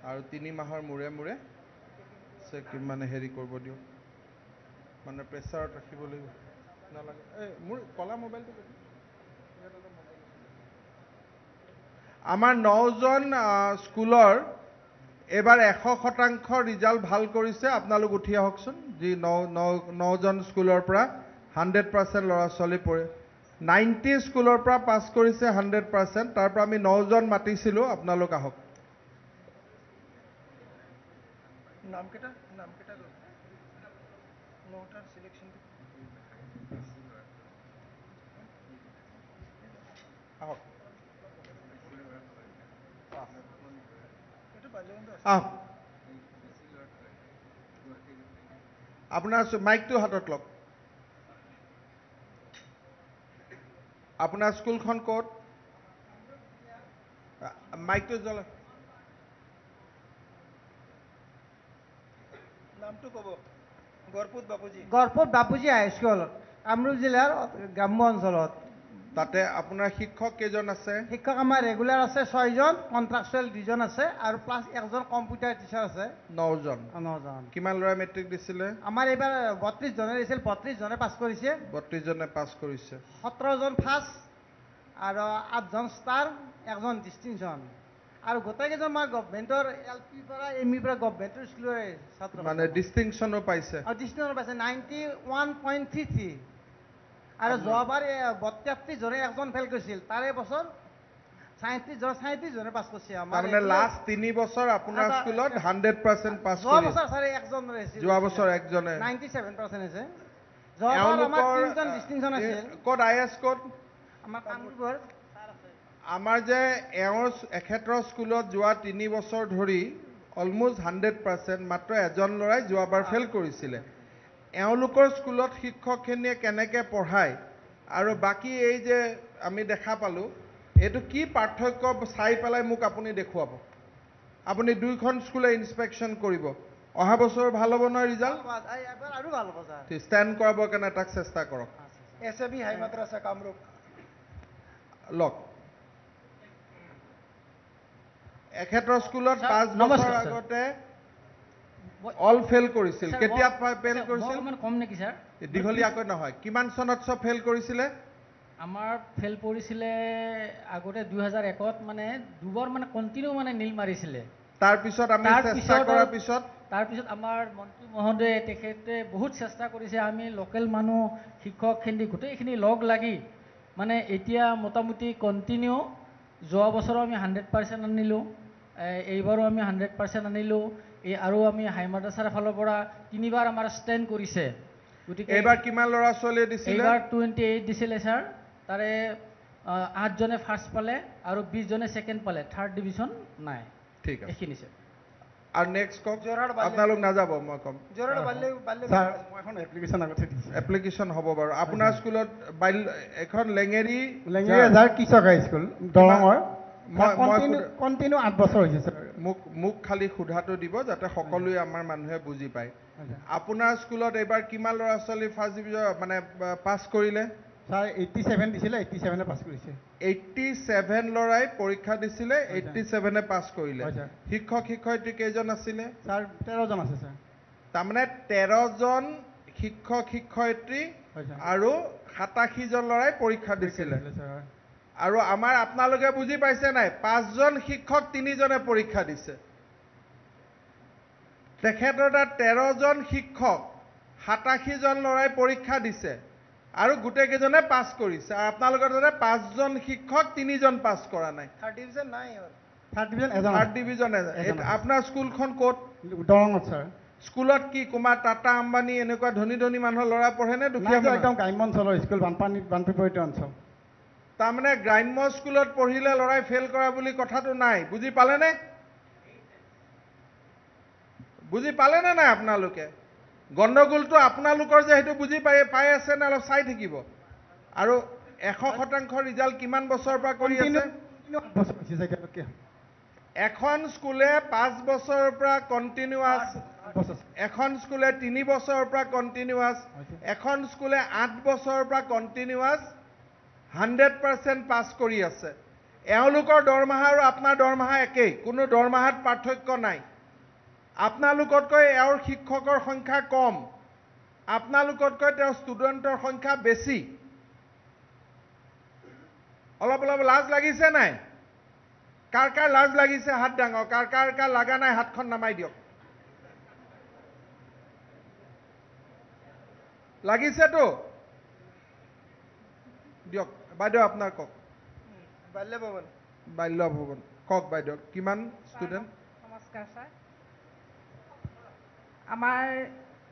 আৰু 3 মাহৰ মূৰে মূৰে মানে হেৰি কৰিব দিয়ক, মানে প্ৰেছাৰত ৰাখিব লাগিব নালাগে। এই মোৰ কলা মোবাইলটো আমাৰ 9জন স্কুলৰ এইবাৰ 100% ৰিজাল্ট ভাল কৰিছে। আপোনালোক উঠি আহকচোন, যি 9জন স্কুলৰ পৰা 100% ল'ৰা ছোৱালী পঢ়ে। 90 স্কুলৰ পৰা পাছ কৰিছে 100%, তাৰ পৰা আমি 9জন মাতিছিলোঁ, আপোনালোক আহক। আপোনাৰ মাইকটো হাতত লওক। আপোনাৰ স্কুলখন ক'ত? মাইকটো জ্বলা। নামটো ক'ব। গড়পুত বাপুজি। গড়পুত বাপুজি হাইস্কুল, কামৰূপ জিলাৰ গ্ৰাম্য অঞ্চলত। তাতে আপোনাৰ শিক্ষক কেইজন আছে? শিক্ষক আমাৰ ৰেগুলাৰ আছে 6জন, কন্ট্ৰাকচুৱেল 2জন আছে, আৰু প্লাছ 1জন কম্পিউটাৰ টিচাৰ আছে। 9জন। 9জন। কিমান ল'ৰাই মেট্ৰিক দিছিলে? আমাৰ এইবাৰ 32 জনে দিছিল, 32 জনে পাছ কৰিছে। 32 জনে পাছ কৰিছে। 17 জন ফাৰ্ষ্ট, আৰু 8 জন ষ্টাৰ, 1জন ডিষ্টিংশ্যন, আৰু গোটেইকেইজন আমাৰ গভমেণ্টৰ LP পৰা ME পৰা গভমেণ্টৰ স্কুলৰে ছাত্ৰ। মানে ডিষ্টিংশ্যনো পাইছে। ডিষ্টিংশ্যনো পাইছে 91.33, আৰু যোৱাবাৰ 32 জনে 1জন ফেইল কৰিছিল, তাৰে বছৰ 37 জনে পাছ কৰিছে। মানে লাষ্ট 3 বছৰ আপোনাৰ স্কুলত 100% পাছ কৰিছে। যোৱা বছৰ ছাৰে 1জন আহিছিল, যোৱা বছৰ একজনে 97% আছে। যোৱাবাৰ আমাৰ 3জন ডিষ্টিংশ্যন আছিল। ক'ত IS ক'ত? আমাৰ কামৰূপৰ। আমাৰ যে এখেতৰ স্কুলত যোৱা 3 বছৰ ধৰি অলমোষ্ট 100%, মাত্ৰ এজন ল'ৰাই যোৱাবাৰ ফেইল কৰিছিলে। এওঁলোকৰ স্কুলত শিক্ষকখিনিয়ে কেনেকৈ পঢ়ায় আৰু বাকী এই যে আমি দেখা পালোঁ, এইটো কি পাৰ্থক্য চাই পেলাই মোক আপুনি দেখুৱাব। আপুনি 2খন স্কুলে ইনস্পেকশ্যন কৰিব, অহা বছৰ ভাল হ'ব নহয় ৰিজাল্ট? আৰু ভাল হ'ব ছাৰ। ষ্টেণ্ড কৰাবৰ কাৰণে তাক চেষ্টা কৰক। SAB হাই মাদ্ৰাছা কামৰূপ। লওক, এখেতৰ স্কুলত 5 বছৰ আগতে অল ফেইল কৰিছিল। কেতিয়া ফেইল কৰিছিল? কম নেকি ছাৰ? দীঘলীয়াকৈ নহয়, কিমান চনত চব ফেইল কৰিছিলে? আমাৰ ফেইল কৰিছিলে আগতে 2001ত, মানে 2বাৰ মানে কণ্টিনিউ মানে নীল মাৰিছিলে। তাৰপিছত আমি চেষ্টা কৰাৰ পিছত আমাৰ মন্ত্ৰী মহোদয়ে তেখেতে বহুত চেষ্টা কৰিছে। আমি লোকেল মানুহ, শিক্ষকখিনি গোটেইখিনি লগ লাগি মানে এতিয়া মোটামুটি কণ্টিনিউ, যোৱা বছৰো আমি 100% আনিলোঁ, এইবাৰো আমি 100% আনিলোঁ। আৰু আমি হাই মাদ্ৰাছাৰ ফালৰ পৰা 3বাৰ আমাৰ ষ্টেণ্ড কৰিছে। গতিকে এইবাৰ কিমান ল'ৰা ছোৱালীয়ে দিছিলে? এইবাৰ 28 দিছিলে ছাৰ, তাৰে 8 জনে ফাৰ্ষ্ট পালে আৰু 20 জনে ছেকেণ্ড পালে, 3rd ডিভিজন নাই। ঠিক আছে, এইখিনি ছাৰ। আৰু নেক্সট কওক। আপোনালোক নাযাব, মই ক'ম। এপ্লিকেশ্যন হ'ব বাৰু। আপোনাৰ স্কুলত এখন লেঙেৰী কৃষক হাইস্কুল দৰঙৰ, কণ্টিনিউ 8 বছৰ হৈছে ছাৰ। মোক খালি সোধাটো দিব যাতে সকলোৱে আমাৰ মানুহে বুজি পায়। আপোনাৰ স্কুলত এইবাৰ কিমান ল'ৰা ছোৱালী ফাৰ্ষ্ট ডিভিজন মানে পাছ কৰিলে? ছাৰ 87 দিছিলে, 87 পাছ কৰিছে। 87 ল'ৰাই পৰীক্ষা দিছিলে, 87 পাছ কৰিলে। শিক্ষক শিক্ষয়িত্ৰী কেইজন আছিলে? ছাৰ 13জন আছে ছাৰ। তাৰমানে 13জন শিক্ষক শিক্ষয়িত্ৰী আৰু 87জন ল'ৰাই পৰীক্ষা দিছিলে। আৰু আমাৰ আপোনালোকে বুজি পাইছে নাই? 5জন শিক্ষক 3জনে পৰীক্ষা দিছে। তেখেতৰ তাত 13জন শিক্ষক 87জন ল'ৰাই পৰীক্ষা দিছে আৰু গোটেইকেইজনে পাছ কৰিছে। আৰু আপোনালোকৰ তাতে 5জন শিক্ষক 3জন পাছ কৰা নাই। 3rd ডিভিজন নাই। 3rd division. আপোনাৰ স্কুলখন ক'ত? দৰঙত ছাৰ। স্কুলত কি কুমাৰ টাটা আম্বানী এনেকুৱা ধনী ধনী মানুহৰ ল'ৰা পঢ়ে নে দুখীয়া? একদম গ্ৰাম্য অঞ্চলৰ স্কুল, বানপীড়িত অঞ্চল। তাৰমানে গ্ৰাম্য স্কুলত পঢ়িলে ল'ৰাই ফেইল কৰা বুলি কথাটো নাই, বুজি পালেনে? বুজি পালেনে নাই আপোনালোকে? গণ্ডগোলটো আপোনালোকৰ যে সেইটো বুজি পাই আছে নে অলপ চাই থাকিব। আৰু 100% ৰিজাল্ট কিমান বছৰৰ পৰা কৰি আছে? এখন স্কুলে 5 বছৰৰ পৰা কণ্টিনিউৱাছ, এখন স্কুলে 3 বছৰৰ পৰা কণ্টিনিউৱাছ, এখন স্কুলে 8 বছৰৰ পৰা কণ্টিনিউৱাছ 100% পাছ কৰি আছে। এওঁলোকৰ দৰমহা আৰু আপোনাৰ দৰমহা একেই, কোনো দৰমহাত পাৰ্থক্য নাই। আপোনালোকতকৈ এওঁৰ শিক্ষকৰ সংখ্যা কম, আপোনালোকতকৈ তেওঁৰ ষ্টুডেণ্টৰ সংখ্যা বেছি। অলপ অলপ লাজ লাগিছে নাই? কাৰ কাৰ লাজ লাগিছে হাত ডাঙৰ, কাৰ কাৰ লাগা নাই হাতখন নামাই দিয়ক। লাগিছেতো? দিয়ক বাইদেউ আপোনাৰ কওক। বাল্য ভৱন। বাল্য ভৱন কওক বাইদেউ, কিমান ষ্টুডেণ্ট? নমস্কাৰ ছাৰ। আমাৰ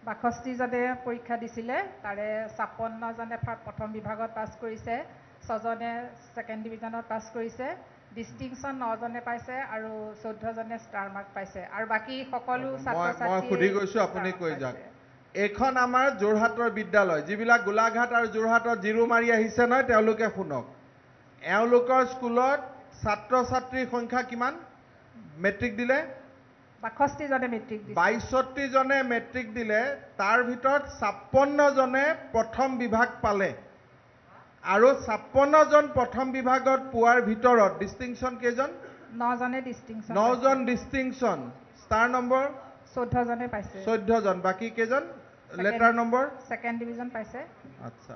62জনে পৰীক্ষা দিছিলে, তাৰে 56জনে প্ৰথম বিভাগত পাছ কৰিছে, 6জনে ছেকেণ্ড ডিভিজনত পাছ কৰিছে, ডিষ্টিংশ্যন 9জনে পাইছে আৰু 14জনে ষ্টাৰ মাৰ্ক পাইছে, আৰু বাকী সকলো ছাত্ৰ-ছাত্ৰী। মই সুধি গৈছোঁ, আপুনি কৈ যাওক। এইখন আমাৰ যোৰহাটৰ বিদ্যালয়, যিবিলাক গোলাঘাট আৰু যোৰহাটত জিৰো মাৰি আহিছে নহয়, তেওঁলোকে শুনক। এওঁলোকৰ স্কুলত ছাত্ৰ ছাত্ৰীৰ সংখ্যা কিমান মেট্ৰিক দিলে? 62জনে মেট্ৰিক দিছে। 62জনে মেট্ৰিক দিলে, তাৰ ভিতৰত 56জনে প্ৰথম বিভাগ পালে, আৰু 56জন প্ৰথম বিভাগত পোৱাৰ ভিতৰত ডিষ্টিংশ্যন কেইজন? 9জনে ডিষ্টিংশ্যন। 9জন ডিষ্টিংশ্যন, ষ্টাৰ নম্বৰ 14জনে পাইছে। 14জন, বাকী কেইজন লেটাৰ নম্বৰ? ছেকেণ্ড ডিভিজন পাইছে। আচ্ছা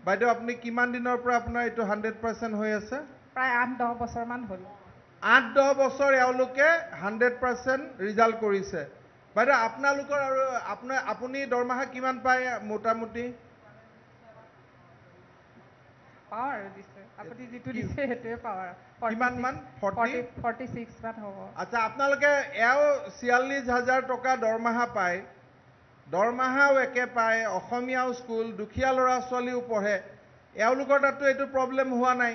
বাইদেউ, আপুনি কিমান দিনৰ পৰা আপোনাৰ এইটো 100% হৈ আছে? প্ৰায় 8-10 বছৰমান হ'ল। 8-10 বছৰ এওঁলোকে 100% ৰিজাল্ট কৰিছে। বাইদেউ আপোনালোকৰ আৰু আপুনি দৰমহা কিমান পায় মোটামুটি? পাওঁ আৰু দিছে, আপুনি যিটো দিছে সেইটোৱে পাওঁ আৰু। কিমান মান? 46 মান হ'ব। আচ্ছা, আপোনালোকে এও 46,000 টকা দৰমহা পায়, দৰমহাও একে পায়, অসমীয়াও স্কুল, দুখীয়া ল'ৰা ছোৱালীও পঢ়ে, এওঁলোকৰ তাততো এইটো প্ৰব্লেম হোৱা নাই।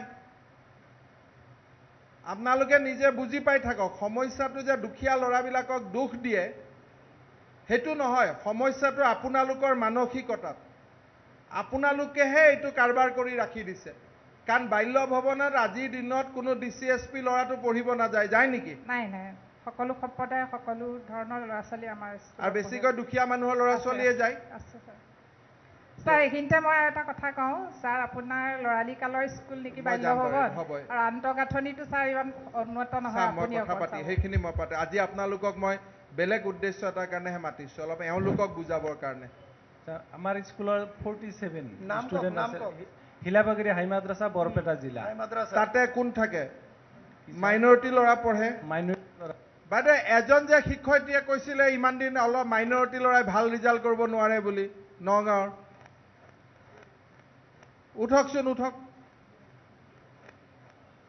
আপোনালোকে নিজে বুজি পাই থাকক, সমস্যাটো যে দুখীয়া ল'ৰাবিলাকক দুখ দিয়ে সেইটো নহয়, সমস্যাটো আপোনালোকৰ মানসিকতাত। আপোনালোকেহে এইটো কাৰবাৰ কৰি ৰাখি দিছে। কাৰণ বাল্য ভৱনত আজিৰ দিনত কোনো DCSP ল'ৰাটো পঢ়িব নাযায়, যায় নেকি? নাই নাই, সকলো সম্প্ৰদায়, সকলো ধৰণৰ ল'ৰা ছোৱালী আমাৰ। আৰু বেছিকৈ দুখীয়া মানুহৰ ল'ৰা ছোৱালীয়ে যায়। আছে ছাৰ। ছাৰ এইখিনিতে মই এটা কথা কওঁ, ছাৰ আপোনাৰ ল'ৰালি কালৰ স্কুল নেকি বাল্য ভৱন, আৰু আন্তঃগাঁথনিটো ছাৰ ইমান উন্নত নহয়। মই কথা পাতি সেইখিনি মই পাতি, আজি আপোনালোকক মই বেলেগ উদ্দেশ্য এটাৰ কাৰণেহে মাতিছোঁ, অলপ এওঁলোকক বুজাবৰ কাৰণে। আমাৰ স্কুলৰ 47 ষ্টুডেণ্ট আছে। হিলাবাগিৰি হাই মাদ্ৰাছা, বৰপেটা জিলা। তাতে কোন থাকে? মাইনৰিটি ল'ৰা পঢ়ে। বাইদেউ এজন যে শিক্ষয়িত্ৰীয়ে কৈছিলে ইমান দিন অলপ মাইনৰিটি ল'ৰাই ভাল ৰিজাল্ট কৰিব নোৱাৰে বুলি, নগাঁৱৰ। উঠকচোন উঠক।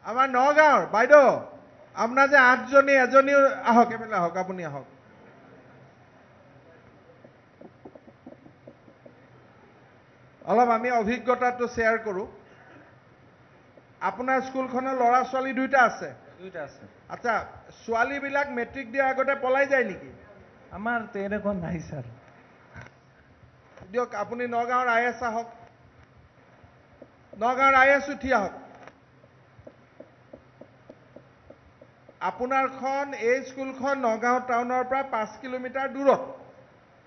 আমাৰ নগাঁৱৰ বাইদেউ, আপোনাৰ যে 8জনী, এজনীও আহক, এফালে আহক, আপুনি আহক। অলপ আমি অভিজ্ঞতাটো শ্বেয়াৰ কৰোঁ। আপোনাৰ স্কুলখনৰ ল'ৰা ছোৱালী দুইটা আছে? দুইটা আছে। আচ্ছা, ছোৱালীবিলাক মেট্ৰিক দিয়াৰ আগতে পলাই যায় নেকি? আমাৰ তেনেকুৱা নাই ছাৰ। দিয়ক, আপুনি নগাঁৱৰ IS আহক, নগাঁৱৰ IS উঠি আহক। আপোনাৰখন এই স্কুলখন নগাঁও টাউনৰ পৰা 5 কিলোমিটাৰ দূৰত,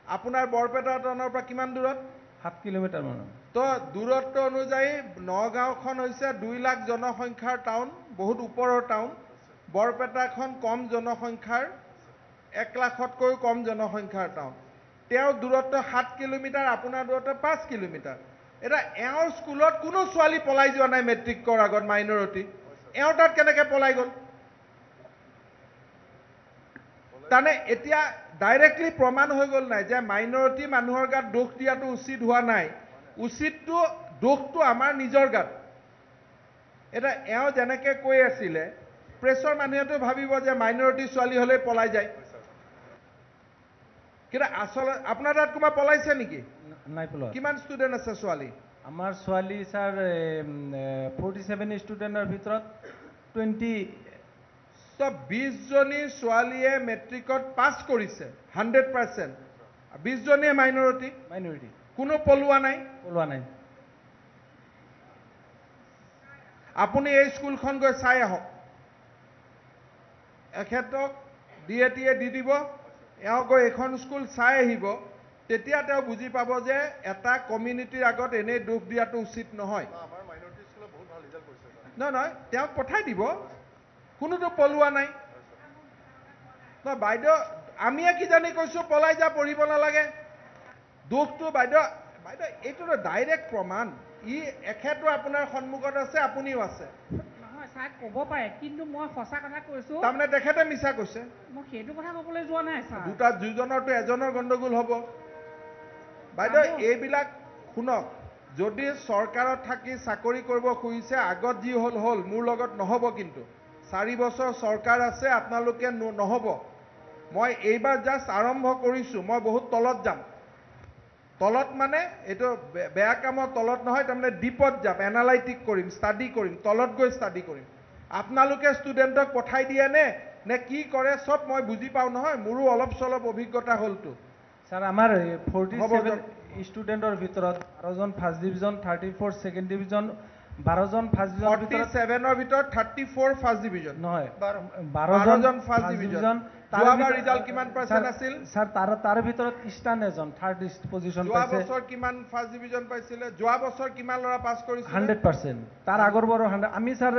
আপোনাৰ বৰপেটা টাউনৰ পৰা কিমান দূৰত? 7 কিলোমিটাৰ মান। তো দূৰত্ব অনুযায়ী নগাঁওখন হৈছে 2 লাখ জনসংখ্যাৰ টাউন, বহুত ওপৰৰ টাউন। বৰপেটাখন কম জনসংখ্যাৰ, 1 লাখতকৈও কম জনসংখ্যাৰ টাউন। তেওঁৰ দূৰত্ব 7 কিলোমিটাৰ, আপোনাৰ দূৰত্ব 5 কিলোমিটাৰ। এতিয়া এওঁৰ স্কুলত কোনো ছোৱালী পলাই যোৱা নাই মেট্ৰিক কৰাৰ আগত, মাইনৰিটি। এওঁৰ তাত কেনেকৈ পলাই গ'ল? তাৰমানে এতিয়া ডাইৰেক্টলি প্ৰমাণ হৈ গ'ল নাই যে মাইনৰিটি মানুহৰ গাত দোষ দিয়াটো উচিত হোৱা নাই, উচিতটো দোষটো আমাৰ নিজৰ গাত। এতিয়া এওঁ যেনেকৈ কৈ আছিলে, প্ৰেছৰ মানুহেতো ভাবিব যে মাইনৰিটি ছোৱালী হ'লে পলাই যায়, কিন্তু আচলতে আপোনাৰ তাত কোনোবা পলাইছে নেকি? নাই পলোৱা। কিমান ষ্টুডেণ্ট আছে ছোৱালী? আমাৰ ছোৱালী ছাৰ 47 ষ্টুডেণ্টৰ ভিতৰত 20জনী ছোৱালীয়ে মেট্ৰিকত পাছ কৰিছে 100%, 20জনীয়ে মাইনৰিটি। কোনো পলোৱা নাই? পলোৱা নাই। আপুনি এই স্কুলখন গৈ চাই আহক, এখেতক DATয়ে দি দিব, এওঁ গৈ এখন স্কুল চাই আহিব, তেতিয়া তেওঁ বুজি পাব যে এটা কমিউনিটিৰ আগত এনেই দুখ দিয়াটো উচিত নহয়। নহয় তেওঁক পঠাই দিব, কোনোতো পলোৱা নাই। নহয় বাইদেউ, আমিয়ে কি জানি কৈছোঁ পলাই যা, পঢ়িব নালাগে। দুখটো বাইদেউ এইটোতো ডাইৰেক্ট প্ৰমাণ। এখেতো আপোনাৰ সন্মুখত আছে, আপুনিও আছে। নহয় ছাৰ ক'ব পাৰে, কিন্তু মই সঁচা কথা কৈছোঁ। তাৰমানে তেখেতে মিছা কৈছে। মই সেইটো কথা ক'বলৈ যোৱা নাই ছাৰ। দুজনৰতো এজনৰ গণ্ডগোল হ'ব। বাইদেউ এইবিলাক শুনক, যদি চৰকাৰত থাকি চাকৰি কৰিব খুজিছে, আগত যি হ'ল হ'ল, মোৰ লগত নহ'ব। কিন্তু 4 বছৰ চৰকাৰ আছে, আপোনালোকে নহ'ব। মই এইবাৰ জাষ্ট আৰম্ভ কৰিছোঁ, মই বহুত তলত যাম। তলত মানে এইটো বেয়া কামৰ তলত নহয়, তাৰমানে ডিপত যাম, এনালাইটিক কৰিম, ষ্টাডি কৰিম, তলত গৈ ষ্টাডি কৰিম। আপোনালোকে ষ্টুডেণ্টক পঠাই দিয়ে নে কি কৰে চব মই বুজি পাওঁ নহয়, মোৰো অলপ চলপ অভিজ্ঞতা হ'লতো। স্যাৰ আমাৰ 47 ষ্টুডেণ্টৰ ভিতৰত 12জন ফাৰ্ষ্ট ডিভিজন, 34 ছেকেণ্ড ডিভিজন, 12জন ফাৰ্ষ্ট ডিভিজন, 47ৰ ভিতৰত 34 ফাৰ্ষ্ট ডিভিজন নহয়, 12জন ফাৰ্ষ্ট ডিভিজন। যোৱাবাৰ ৰিজাল্ট কিমান পাৰ্চেণ্ট আছিল? স্যাৰ তাৰ ভিতৰত ইষ্টাৰ্ণ এজন থাৰ্ড পজিশ্যন যোৱা বছৰ কিমান ফাৰ্ষ্ট ডিভিজন পাইছিলে? যোৱা বছৰ কিমান ল'ৰা পাছ কৰিছিল? 100%। তাৰ আগৰ বাৰো 100। আমি স্যাৰ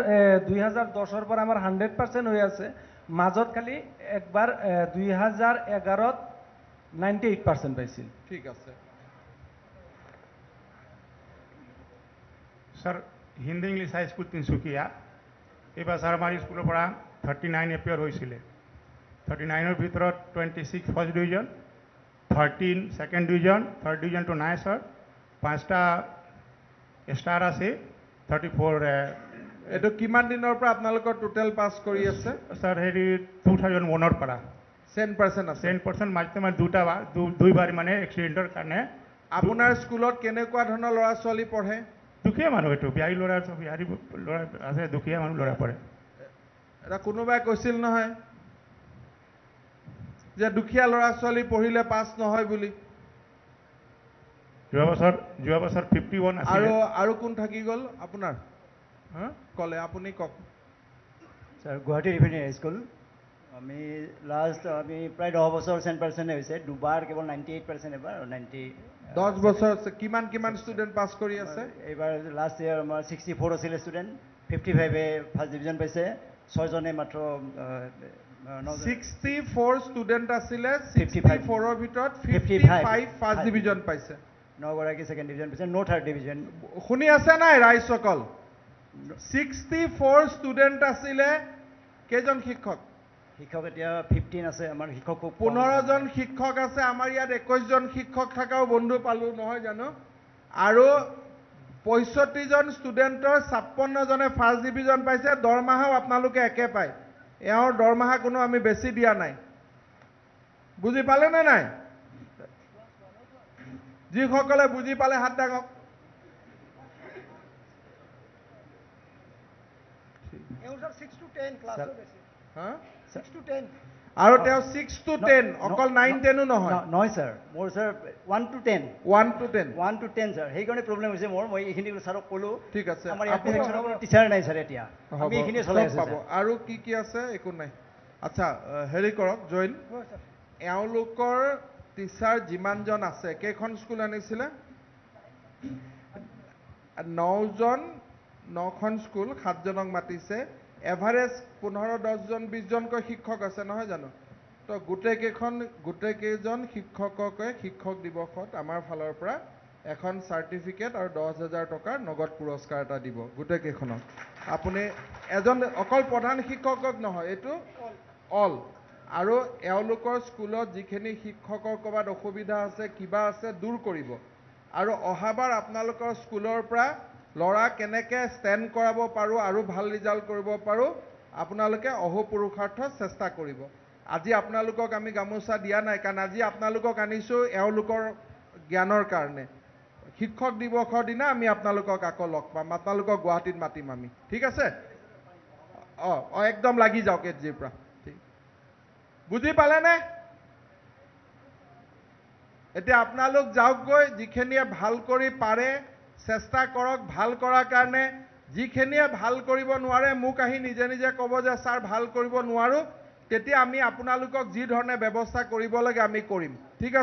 2010ৰ পৰা আমাৰ 100% হৈ আছে। মাজত খালি একবাৰ 2011ত 98% পাইছিল। ঠিক আছে স্যাৰ, হিন্দী ইংলিশ হাই স্কুল তিনচুকীয়া। এইবাৰ স্যাৰ আমাৰ স্কুলৰ পৰা 39 এপিয়াৰ হৈছিলে। 39ৰ ভিতৰত 26 first division, 13 second division, third ডিভিজনটো নাই স্যাৰ। 5টা ষ্টাৰ আছে, 34। এইটো কিমান দিনৰ পৰা আপোনালোকৰ টোটেল পাছ কৰি আছে? স্যাৰ 2001ৰ পৰা 10% আছে। 10% মাজতে মানে দুইবাৰ মানে এক্সিডেণ্টৰ কাৰণে। আপোনাৰ স্কুলত কেনেকুৱা ধৰণৰ ল'ৰা ছোৱালী পঢ়ে? দুখীয়া মানুহ, এইটো বিহাৰী ল'ৰা আছে, দুখীয়া মানুহ ল'ৰা পঢ়ে। এটা কোনোবাই কৈছিল নহয় যে দুখীয়া ল'ৰা ছোৱালী পঢ়িলে পাছ নহয় বুলি। যোৱা বছৰ 51 আছিল। আৰু কোন থাকি গ'ল আপোনাৰ? ক'লে আপুনি কওক। স্যাৰ গুৱাহাটী ৰিফাইনাৰী হাইস্কুল আমি আমি প্ৰায় 10 বছৰ 100% হৈছে। দুবাৰ কেৱল 98%, এবাৰ 90। 10 বছৰ কিমান ষ্টুডেণ্ট পাছ কৰি আছে? এইবাৰ লাষ্ট ইয়াৰ আমাৰ 64 আছিলে ষ্টুডেণ্ট, 55 ফাৰ্ষ্ট ডিভিজন পাইছে, 6জনে মাত্ৰ 64 ষ্টুডেণ্ট আছিলে, 64ৰ ভিতৰত 55 ফাৰ্ষ্ট ডিভিজন পাইছে, 9গৰাকী ছেকেণ্ড ডিভিজন পাইছে, নো থাৰ্ড ডিভিজন। শুনি আছে নাই ৰাইজসকল? 64 ষ্টুডেণ্ট আছিলে, কেইজন শিক্ষক? শিক্ষক এতিয়া 15 আছে আমাৰ শিক্ষক। 15জন শিক্ষক আছে। আমাৰ ইয়াত 21জন শিক্ষক থকাও বন্ধু পালোঁ নহয় জানো? আৰু 65জন ষ্টুডেণ্টৰ 56জনে ফাৰ্ষ্ট ডিভিজন পাইছে। দৰমহাও আপোনালোকে একে পায়। এওঁৰ দৰমহা কোনো আমি বেছি দিয়া নাই। বুজি পালে নে নাই? যিসকলে বুজি পালে হাত দাঙক। আৰু তেওঁ 6 to 10, অকল 9, 10ও নহয়। নহয় স্যাৰ, মোৰ স্যাৰ 1 to 10। 1 to 10 sir. সেইকাৰণে প্ৰব্লেম হৈছে মোৰ। মই এইখিনি ছাৰক ক'লো। ঠিক আছে। আমাৰ ইয়াত ছেকশ্যনৰ কোনো টিচাৰ নাই স্যাৰ এতিয়া। আমি এইখিনি চলাই আছো পাব। আৰু কি আছে একো নাই। আচ্ছা, হেৰি কৰক জৈন, এওঁলোকৰ টিচাৰ যিমানজন আছে, কেইখন স্কুল আনিছিলে? 9খন স্কুল, 7জনক মাতিছে। এভাৰেজ 15, 10জন, 20জনকৈ শিক্ষক আছে নহয় জানো? তো গোটেইকেইজন শিক্ষককে শিক্ষক দিৱসত আমাৰ ফালৰ পৰা এখন চাৰ্টিফিকেট আৰু 10,000 টকাৰ নগদ পুৰস্কাৰ এটা দিব গোটেইকেইখনক। আপুনি অকল প্ৰধান শিক্ষকক নহয়, এইটো অল। আৰু এওঁলোকৰ স্কুলত যিখিনি শিক্ষকৰ ক'ৰবাত অসুবিধা আছে, কিবা আছে, দূৰ কৰিব। আৰু অহাবাৰ আপোনালোকৰ স্কুলৰ পৰা ল'ৰা কেনেকৈ ষ্টেণ্ড কৰাব পাৰোঁ আৰু ভাল ৰিজাল্ট কৰিব পাৰোঁ, আপোনালোকে অহোপুৰুষাৰ্থ চেষ্টা কৰিব। আজি আপোনালোকক আমি গামোচা দিয়া নাই, কাৰণ আজি আপোনালোকক আনিছোঁ এওঁলোকৰ জ্ঞানৰ কাৰণে। শিক্ষক দিৱসৰ দিনা আমি আপোনালোকক আকৌ লগ পাম, আপোনালোকক গুৱাহাটীত মাতিম আমি। ঠিক আছে? একদম লাগি যাওক এজিৰ পৰা। বুজি পালেনে? এতিয়া আপোনালোক যাওকগৈ, যিখিনিয়ে ভাল কৰি পাৰে চেষ্টা কৰক ভাল কৰাৰ কাৰণে। যিখিনিয়ে ভাল কৰিব নোৱাৰে মোক আহি নিজে নিজে ক'ব যে ছাৰ ভাল কৰিব নোৱাৰোঁ, তেতিয়া আমি আপোনালোকক যি ধৰণে ব্যৱস্থা কৰিব লাগে আমি কৰিম ঠিক আছে